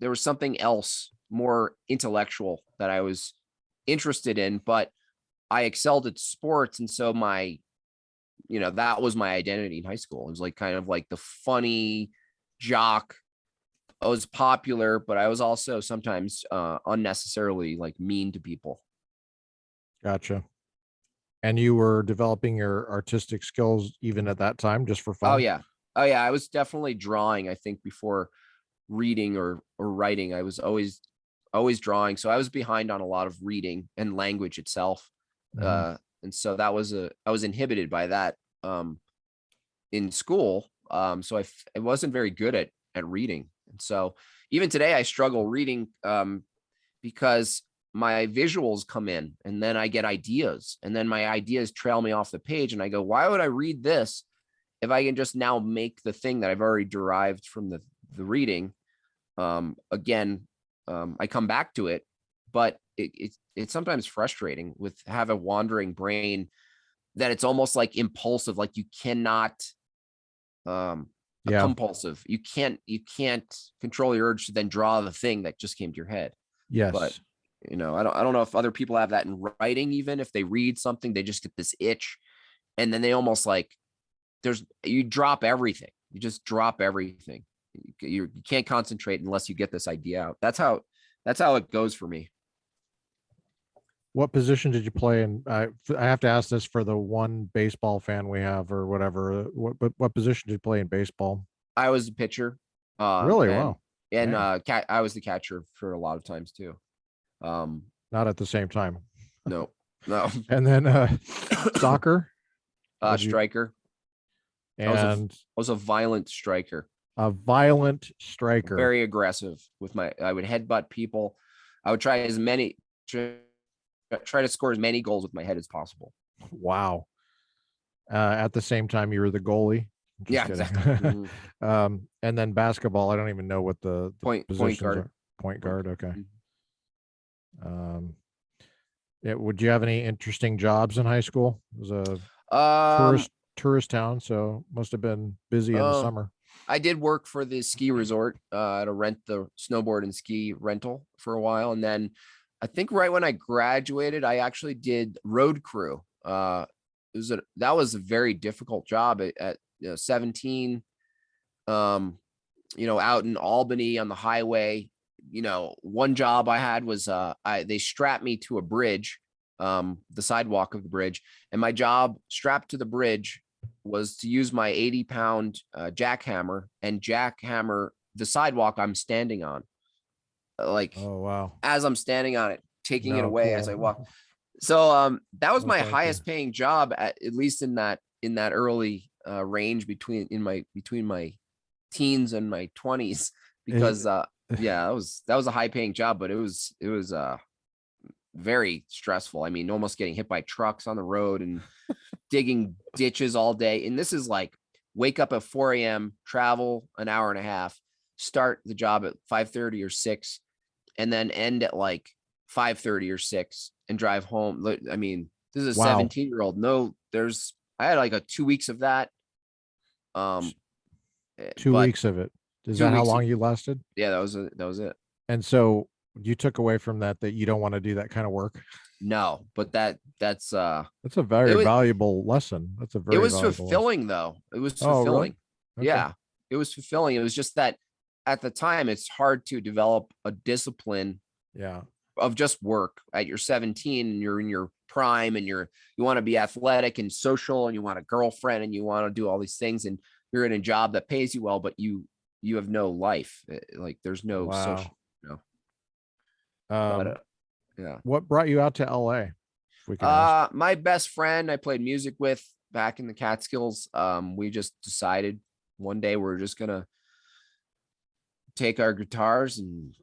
there was something else more intellectual that I was interested in, but I excelled at sports, and so that was my identity in high school. It was like kind of like the funny jock. I was popular, but I was also sometimes unnecessarily like mean to people. gotcha. And you were developing your artistic skills even at that time just for Oh fun? yeah. Oh yeah. I was definitely drawing, I think, before reading or writing. I was always drawing. So I was behind on a lot of reading and language itself. Mhm. And so I was inhibited by that in school. So I wasn't very good at reading. And so even today I struggle reading because my visuals come in and then I get ideas and then my ideas trail me off the page and I go, why would I read this if I can just now make the thing that I've already derived from the reading? Again, I come back to it, but it's sometimes frustrating with have a wandering brain that it's almost like impulsive, like you cannot a Yeah. compulsive. You can't control your urge to then draw the thing that just came to your head. But Yes. I don't know if other people have that in writing. Even if they read something, they just get this itch, and then they almost like you drop everything. You just drop everything. You can't concentrate unless you get this idea out. That's how it goes for me. What position did you play in? I have to ask this for the one baseball fan we have or whatever. What position did you play in baseball? I was a pitcher, Really? and Wow. Dang. I was the catcher for a lot of times too. Um, Not at the same time. no, no, And then soccer. Would you striker. I and was a violent striker, a violent striker. very aggressive with I would headbutt people. I would try to score as many goals with my head as possible. Wow. At the same time, you were the goalie. Just Yeah, kidding. exactly. Mhm. And then basketball. I don't even know what the Point positions guard. are. Point Point guard. guard. Okay. Mhm. Um, yeah, would you have any interesting jobs in high school? It was a Um, tourist town, so must have been busy in the uh, summer. I did work for the ski resort to rent the snowboard and ski rental for a while, and then I think right when I graduated, I actually did road crew. That was a very difficult job at 17. Um, out in Albany on the highway. One job I had was they strapped me to a bridge, the sidewalk of the bridge, and my job strapped to the bridge was to use my 80-pound jackhammer and jackhammer the sidewalk I'm standing on, like Oh wow. as I'm standing on it, taking it No, away as cool. I walk. So that was No, my thank you. highest paying job at least in that early range between my teens and my 20s because yeah, that was a high paying job, but it was very stressful. I mean, almost getting hit by trucks on the road and digging ditches all day. And this is like wake up at 4 a.m., travel an hour and a half, start the job at 5:30 or 6, and then end at like 5:30 or 6 and drive home. I mean, this is a Wow. 17-year-old. No, I had like a 2 weeks of that. 2 But weeks of it. Is 2 that how weeks long of, you lasted? yeah, that was it. And so you took away from that you don't want to do that kind of work. No, but that's a very valuable lesson. That's a very it was valuable fulfilling though. It was Oh, fulfilling. really? Okay. Yeah, it was fulfilling. It was just that at the time it's hard to develop a discipline Yeah. of just work at your 17 and you're in your prime and you want to be athletic and social and you want a girlfriend and you want to do all these things and you're in a job that pays you well, but you have no life. Like there's no social, you know. But yeah. What brought you out to LA? If we can ask. My best friend I played music with back in the Catskills. We just decided one day we're just gonna take our guitars and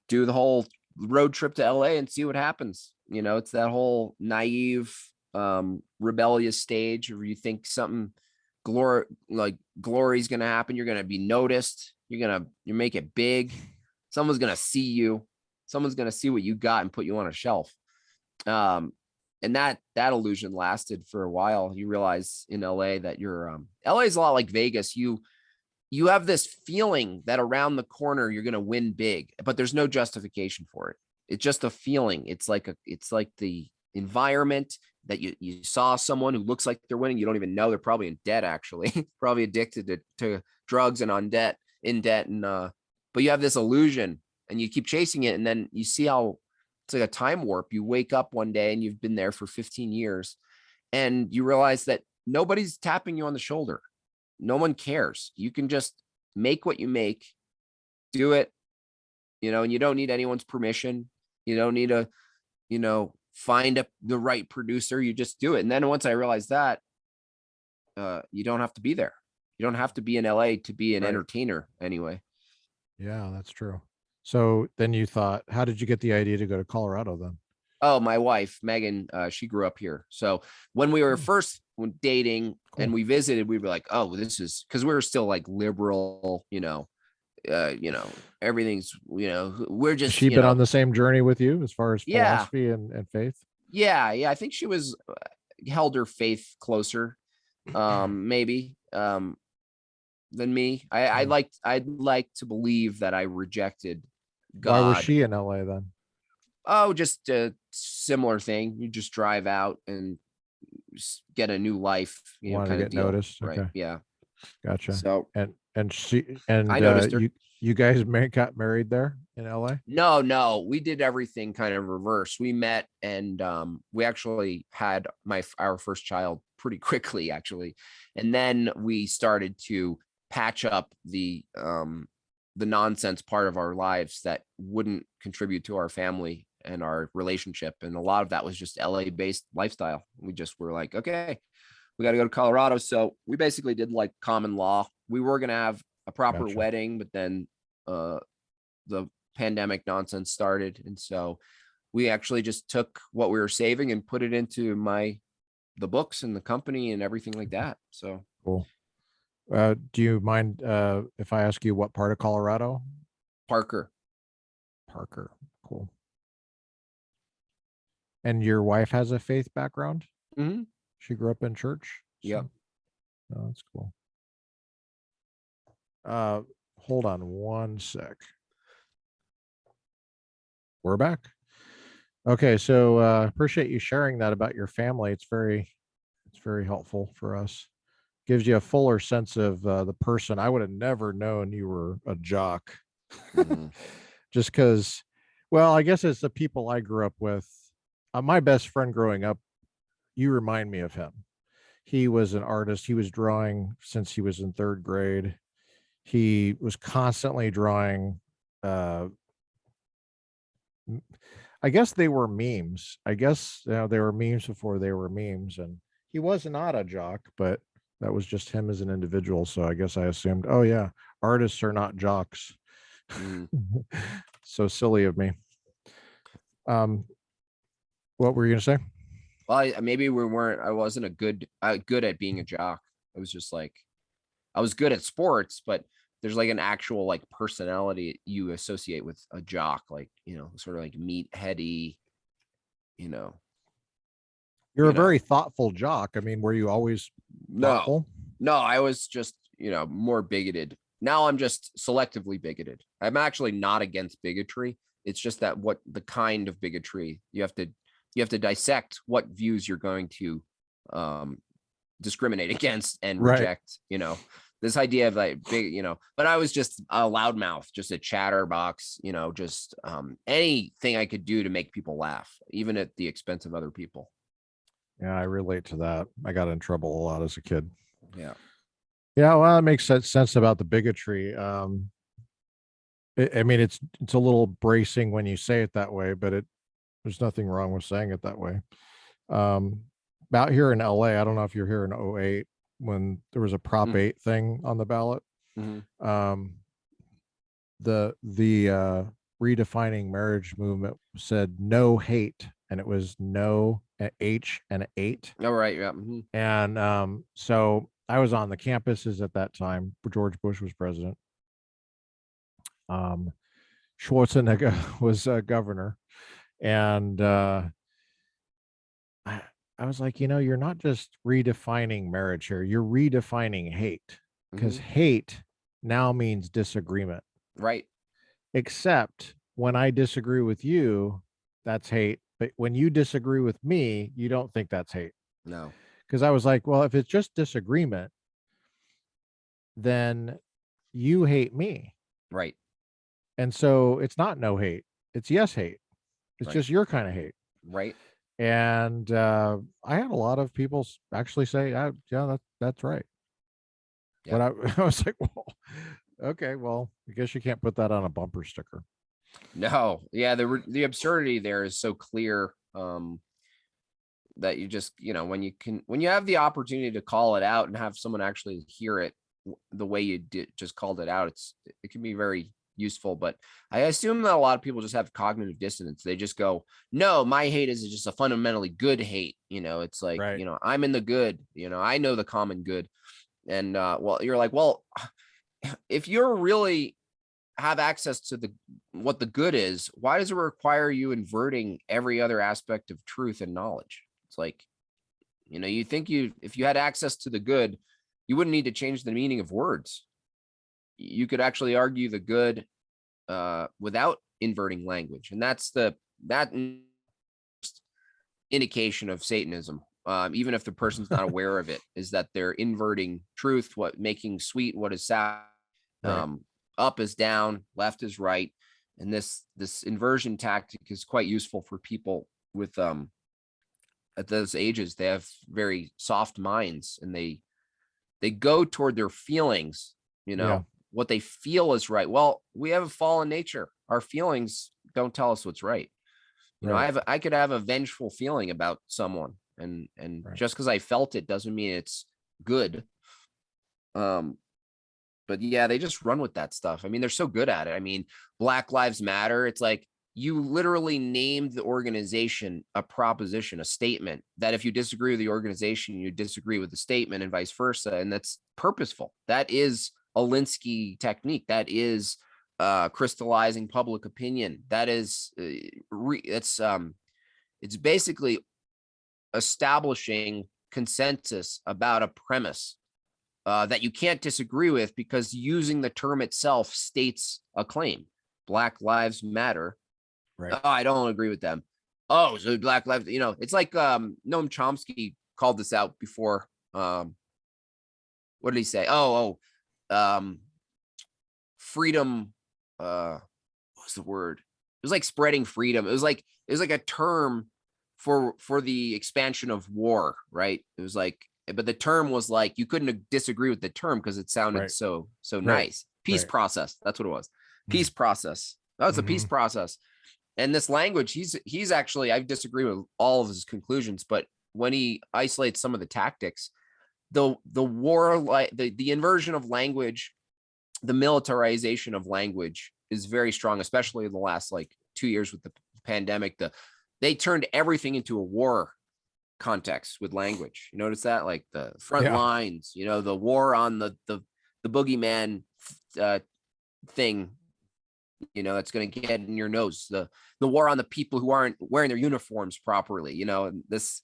do the whole road trip to LA and see what happens. You know, it's that whole naive, rebellious stage where you think something glory's gonna happen. You're gonna be noticed. You make it big. Someone's gonna see you. Someone's gonna see what you got and put you on a shelf. And that illusion lasted for a while. You realize in LA that LA is a lot like Vegas. You have this feeling that around the corner you're going to win big, but there's no justification for it. It's just a feeling. It's like the environment that you saw someone who looks like they're winning. You don't even know they're probably in debt, actually, probably addicted to drugs and in debt. And, but you have this illusion and you keep chasing it. And then you see how it's like a time warp. You wake up one day and you've been there for 15 years and you realize that nobody's tapping you on the shoulder. No one cares. You can just make what you make, do it, and you don't need anyone's permission. You don't need find the right producer. You just do it. And then once I realized that, you don't have to be there. You don't have to be in LA to be an entertainer anyway. Yeah, that's true. So then you thought, how did you get the idea to go to Colorado then? Oh, my wife, Megan, she grew up here. So when we were first dating and we visited, we were like, oh, this is because we were still like liberal, everything's, we're just, she been on the same journey with you as far as philosophy and faith? Yeah. I think she was held her faith closer, maybe, than me. I'd like to believe that I rejected God. Why was she in LA then? Oh, just a similar thing. You just drive out and get a new life. Want to get noticed, right? Okay. Yeah, gotcha. So and she and I noticed her. You guys got married there in LA? No, we did everything kind of reverse. We met and we actually had our first child pretty quickly, actually, and then we started to patch up the nonsense part of our lives that wouldn't contribute to our family and our relationship. And a lot of that was just LA based lifestyle. We just were like, okay, we got to go to Colorado. So we basically did like common law. We were going to have a proper wedding, but then the pandemic nonsense started. And so we actually just took what we were saving and put it into the books and the company and everything like that. So cool. Do you mind if I ask you what part of Colorado? Parker. Cool. And your wife has a faith background? Mm-hmm. She grew up in church? Yeah. Oh, that's cool. Hold on one sec. We're back. Okay, so appreciate you sharing that about your family. It's very helpful for us. Gives you a fuller sense of the person. I would have never known you were a jock. Mm-hmm. Just because, well, I guess it's the people I grew up with. My best friend growing up, you remind me of him. He was an artist. He was drawing since he was in 3rd grade. He was constantly drawing. I guess they were memes. I guess they were memes before they were memes. And he was not a jock, but That was just him as an individual. So I guess I assumed, oh yeah, artists are not jocks. Mhm. So silly of me. What were you gonna say? Well, maybe we weren't. I wasn't good at being a jock. I was just like, I was good at sports, but there's like an actual like personality you associate with a jock, like, sort of like meatheady, you know, You're a very thoughtful jock. I mean, were you always No, thoughtful? no, I was just, more bigoted. Now I'm just selectively bigoted. I'm actually not against bigotry. It's just that what the kind of bigotry you have to dissect what views you're going to discriminate against and Right. reject, this idea of like big, but I was just a loudmouth, just a chatterbox, just anything I could do to make people laugh, even at the expense of other people. Yeah, I relate to that. I got in trouble a lot as a kid. Yeah. Yeah, well, it makes sense about the bigotry. I mean, it's a little bracing when you say it that way, but there's nothing wrong with saying it that way. Out here in LA, I don't know if you're here in '08 when there was a Prop 8 thing on the ballot. Mm-hmm. The redefining marriage movement said no hate, and it was no H and 8. All right. Yeah. Mm-hmm. And so I was on the campuses at that time. George Bush was president. Schwarzenegger was governor, and I was like, you're not just redefining marriage here; you're redefining hate, because hate now means disagreement. Right. Except when I disagree with you, that's hate. But when you disagree with me, you don't think that's hate. No. Because I was like, well, if it's just disagreement, then you hate me. Right. And so it's not no hate, it's yes hate. It's Right. just your kind of hate. Right. And I had a lot of people actually say, yeah, that's right. Yeah. But I was like, well, okay, well, I guess you can't put that on a bumper sticker. No. Yeah. The absurdity there is so clear. That you just, when you have the opportunity to call it out and have someone actually hear it the way you just called it out, it can be very useful. But I assume that a lot of people just have cognitive dissonance. They just go, no, my hate is just a fundamentally good hate. It's like, Right. I'm in the good, I know the common good. And well, you're like, well, if you're really have access to what the good is, why does it require you inverting every other aspect of truth and knowledge? It's like, you think if you had access to the good, you wouldn't need to change the meaning of words. You could actually argue the good without inverting language. And that's that indication of Satanism. Even if the person's not aware of it, is that they're inverting truth, making sweet what is sad. Right. Up is down, left is right. And this inversion tactic is quite useful for people with at those ages. They have very soft minds, and they go toward their feelings, Yeah. what they feel is right. Well, we have a fallen nature. Our feelings don't tell us what's right. Right. I could have a vengeful feeling about someone, and Right. just because I felt it doesn't mean it's good. But yeah, they just run with that stuff. I mean, they're so good at it. I mean, Black Lives Matter. It's like you literally named the organization a proposition, a statement that if you disagree with the organization, you disagree with the statement, and vice versa. And that's purposeful. That is a Linsky technique. That is crystallizing public opinion. That is it's basically establishing consensus about a premise that you can't disagree with, because using the term itself states a claim. Black Lives Matter. Right. Oh, I don't agree with them. Oh, so Black Lives, it's like Noam Chomsky called this out before. What did he say? Freedom. What's the word? It was like spreading freedom. It was like a term for the expansion of war, right? It was like, but the term was like, you couldn't disagree with the term because it sounded Right. so Right. nice. Peace Right. process. That's what it was. Peace process. That was a peace process. And this language, he's actually, I disagree with all of his conclusions, but when he isolates some of the tactics, the war, like the inversion of language, the militarization of language is very strong, especially in the last like 2 years with the pandemic. They turned everything into a war context with language. You notice that, like the front lines, the war on the boogeyman thing, that's going to get in your nose, the war on the people who aren't wearing their uniforms properly, and this,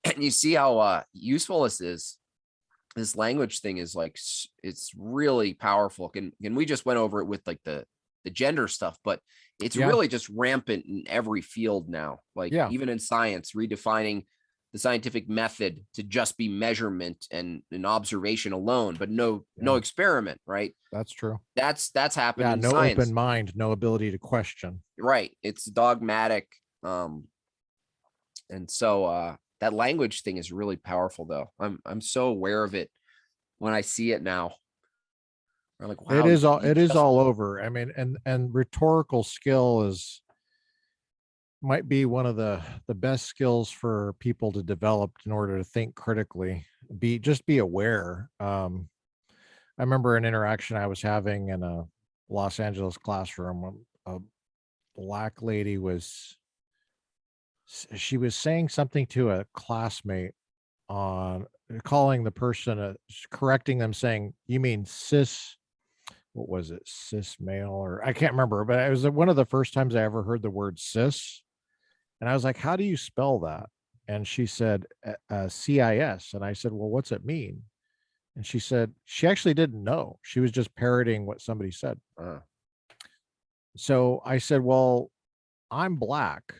and you see how useful this is. This language thing is like, it's really powerful. And we just went over it with like the gender stuff, but it's really just rampant in every field now. Like even in science, redefining the scientific method to just be measurement and an observation alone, but no experiment, right? That's true. That's happened in no science. Open mind, no ability to question. Right. It's dogmatic. And so that language thing is really powerful though. I'm so aware of it when I see it now. I'm like, wow, it is all over. I mean, and rhetorical skill might be one of the best skills for people to develop in order to think critically, just be aware. I remember an interaction I was having in a Los Angeles classroom. A black lady she was saying something to a classmate on calling the person, correcting them, saying, "You mean cis," what was it, cis male, or I can't remember, but it was one of the first times I ever heard the word cis. And I was like, "How do you spell that?" And she said, CIS. And I said, "Well, what's it mean?" And she said she actually didn't know. She was just parroting what somebody said. So I said, "Well, I'm black."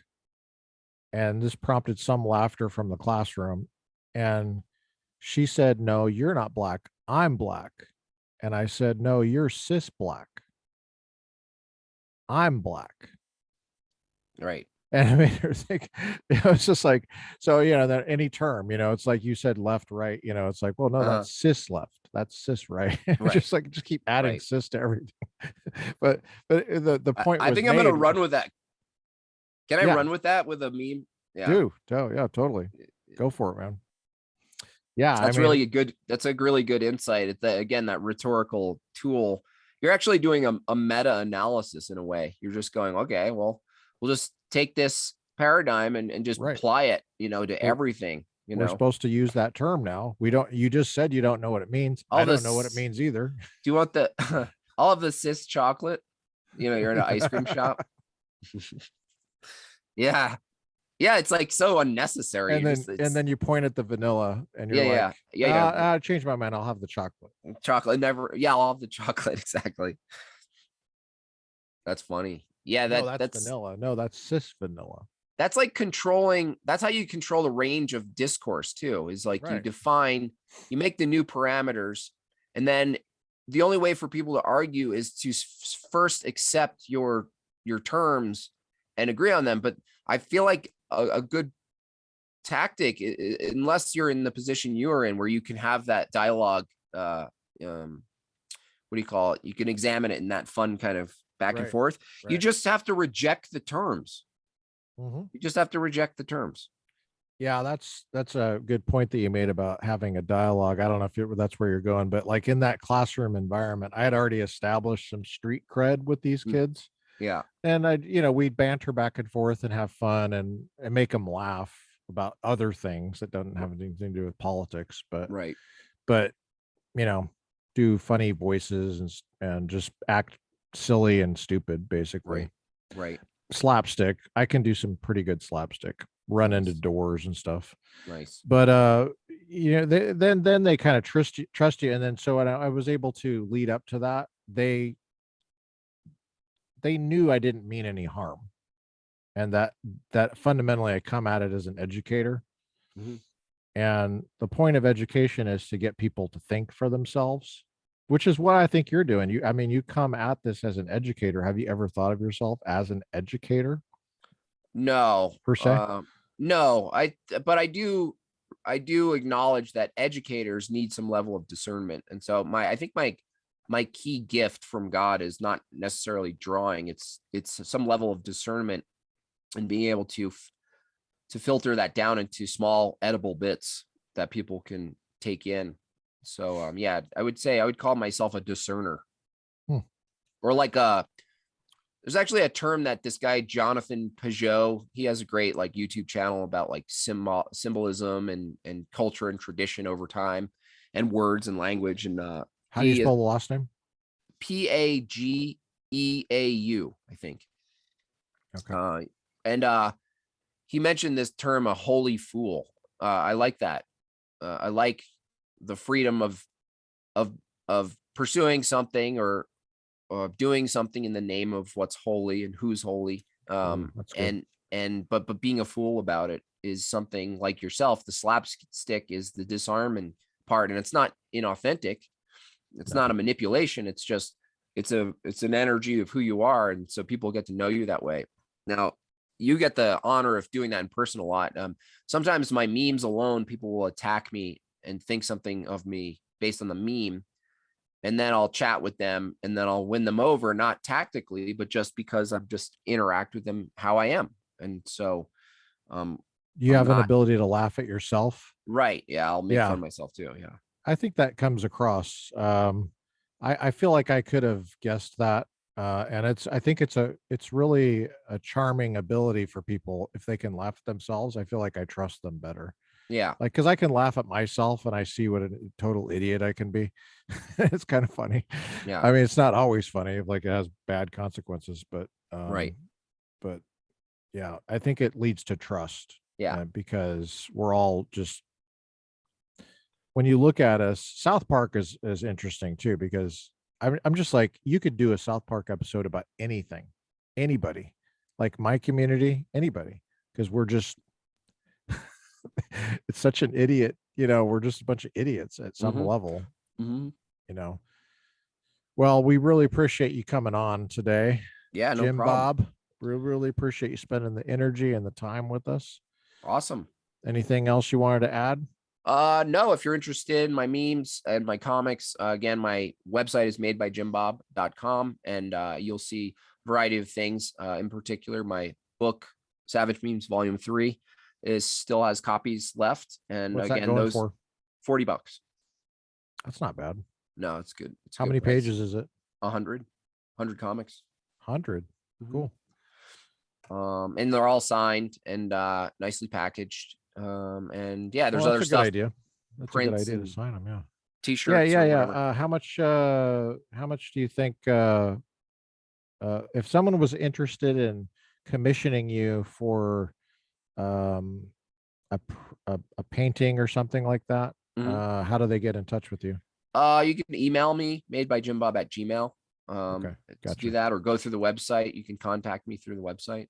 And this prompted some laughter from the classroom. And she said, "No, you're not black. I'm black." And I said, "No, you're cis black. I'm black." Right. And I made her think, it's just like, so, that any term, it's like you said left, right, it's like, well, no, that's cis left. That's cis right. Right. Just like, just keep adding cis to everything. but the point I was think I'm going to made. run with that. Can I run with that with a meme? Yeah. Yeah, totally. Go for it, man. Yeah. That's really good. That's a really good insight. It's again, that rhetorical tool. You're actually doing a meta analysis in a way. You're just going, okay, well, we'll just take this paradigm and just apply it, to everything. We're supposed to use that term now. You just said you don't know what it means. I don't know what it means either. Do you want all of the cis chocolate? You're in an ice cream shop. Yeah. Yeah, it's like so unnecessary. And then you point at the vanilla and you're like, I changed my mind. I'll have the chocolate. Chocolate never. Yeah, I'll have the chocolate. Exactly. That's funny. Yeah, that's vanilla. No, that's cis vanilla. That's like controlling. That's how you control the range of discourse too. Is like you make the new parameters, and then the only way for people to argue is to first accept your terms and agree on them. But I feel like a good tactic, unless you're in the position you're in where you can have that dialogue, what do you call it? You can examine it in that fun kind of back and forth. You just have to reject the terms. You just have to reject the terms. Yeah, that's a good point that you made about having a dialogue. I don't know if that's where you're going, but like in that classroom environment, I had already established some street cred with these kids. Yeah. And we'd banter back and forth and have fun and make them laugh about other things that don't have anything to do with politics, but do funny voices and just act silly and stupid, basically. Right. Slapstick. I can do some pretty good slapstick, run into doors and stuff. Nice. But then they kind of trust you. And then so I was able to lead up to that. They knew I didn't mean any harm, and that fundamentally I come at it as an educator. And the point of education is to get people to think for themselves, which is what I think you're doing. You come at this as an educator. Have you ever thought of yourself as an educator? No, per se. No, but I do acknowledge that educators need some level of discernment. And so I think my key gift from God is not necessarily drawing. It's some level of discernment and being able to filter that down into small edible bits that people can take in. So yeah, I would call myself a discerner. Or like there's actually a term that this guy Jonathan Peugeot, he has a great like YouTube channel about like symbolism and culture and tradition over time and words and language. And how do you spell the last name? Pageau, I think. Okay. And he mentioned this term, a holy fool. I like that. I like the freedom of pursuing something or doing something in the name of what's holy and who's holy. That's good. But being a fool about it is something like yourself. The slapstick is the disarming part, and it's not inauthentic. It's not a manipulation. It's just it's an energy of who you are, and so people get to know you that way. Now you get the honor of doing that in person a lot. Sometimes my memes alone, people will attack me and think something of me based on the meme. And then I'll chat with them and then I'll win them over, not tactically, but just because I'm just interact with them how I am. And so you have an ability to laugh at yourself. Right. Yeah. I'll make fun of myself too. Yeah. I think that comes across. I feel like I could have guessed that. And I think it's really a charming ability for people if they can laugh at themselves. I feel like I trust them better. Yeah. Like, cause I can laugh at myself and I see what a total idiot I can be. It's kind of funny. Yeah. I mean, it's not always funny, like it has bad consequences, but, Right. But yeah, I think it leads to trust. Yeah. Because we're all just, when you look at us, South Park is interesting too, because I'm just like, you could do a South Park episode about anything, anybody, like my community, anybody, because we're just, it's such an idiot, we're just a bunch of idiots at some level, Well, we really appreciate you coming on today. Yeah, no problem. Jimbob, we really appreciate you spending the energy and the time with us. Awesome. Anything else you wanted to add? No, if you're interested in my memes and my comics, again, my website is MadebyJimbob.com, and you'll see a variety of things. In particular, my book, Savage Memes Volume 3, still has copies left. And what's again, that going those for? $40. That's not bad. No, it's good. It's how many pages is it? 100 comics. 100. Cool. And they're all signed and nicely packaged. And yeah, there's other stuff. Good idea. That's a good idea to sign them. Yeah. T-shirts. Yeah. How much do you think, if someone was interested in commissioning you for a painting or something like that, how do they get in touch with you? You can email me, MadebyJimbob@gmail. Okay, gotcha. Do that, or go through the website. You can contact me through the website.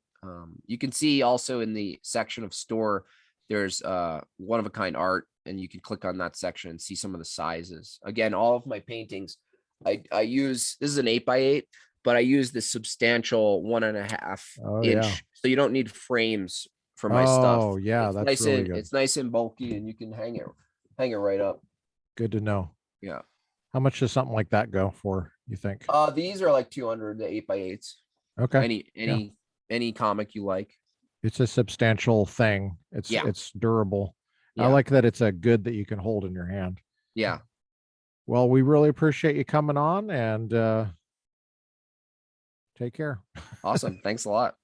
You can see also in the section of store, there's one-of-a-kind art, and you can click on that section and see some of the sizes. Again, all of my paintings, I use, this is an 8x8, but I use this substantial 1.5 inch. So you don't need frames for my stuff. Oh yeah, it's that's nice really and good. It's nice and bulky, and you can hang it right up. Good to know. Yeah. How much does something like that go for, you think? These are like 200, the 8x8s. Okay. Any comic you like. It's a substantial thing. It's durable. Yeah. I like that it's a good that you can hold in your hand. Yeah. Well, we really appreciate you coming on, and take care. Awesome. Thanks a lot.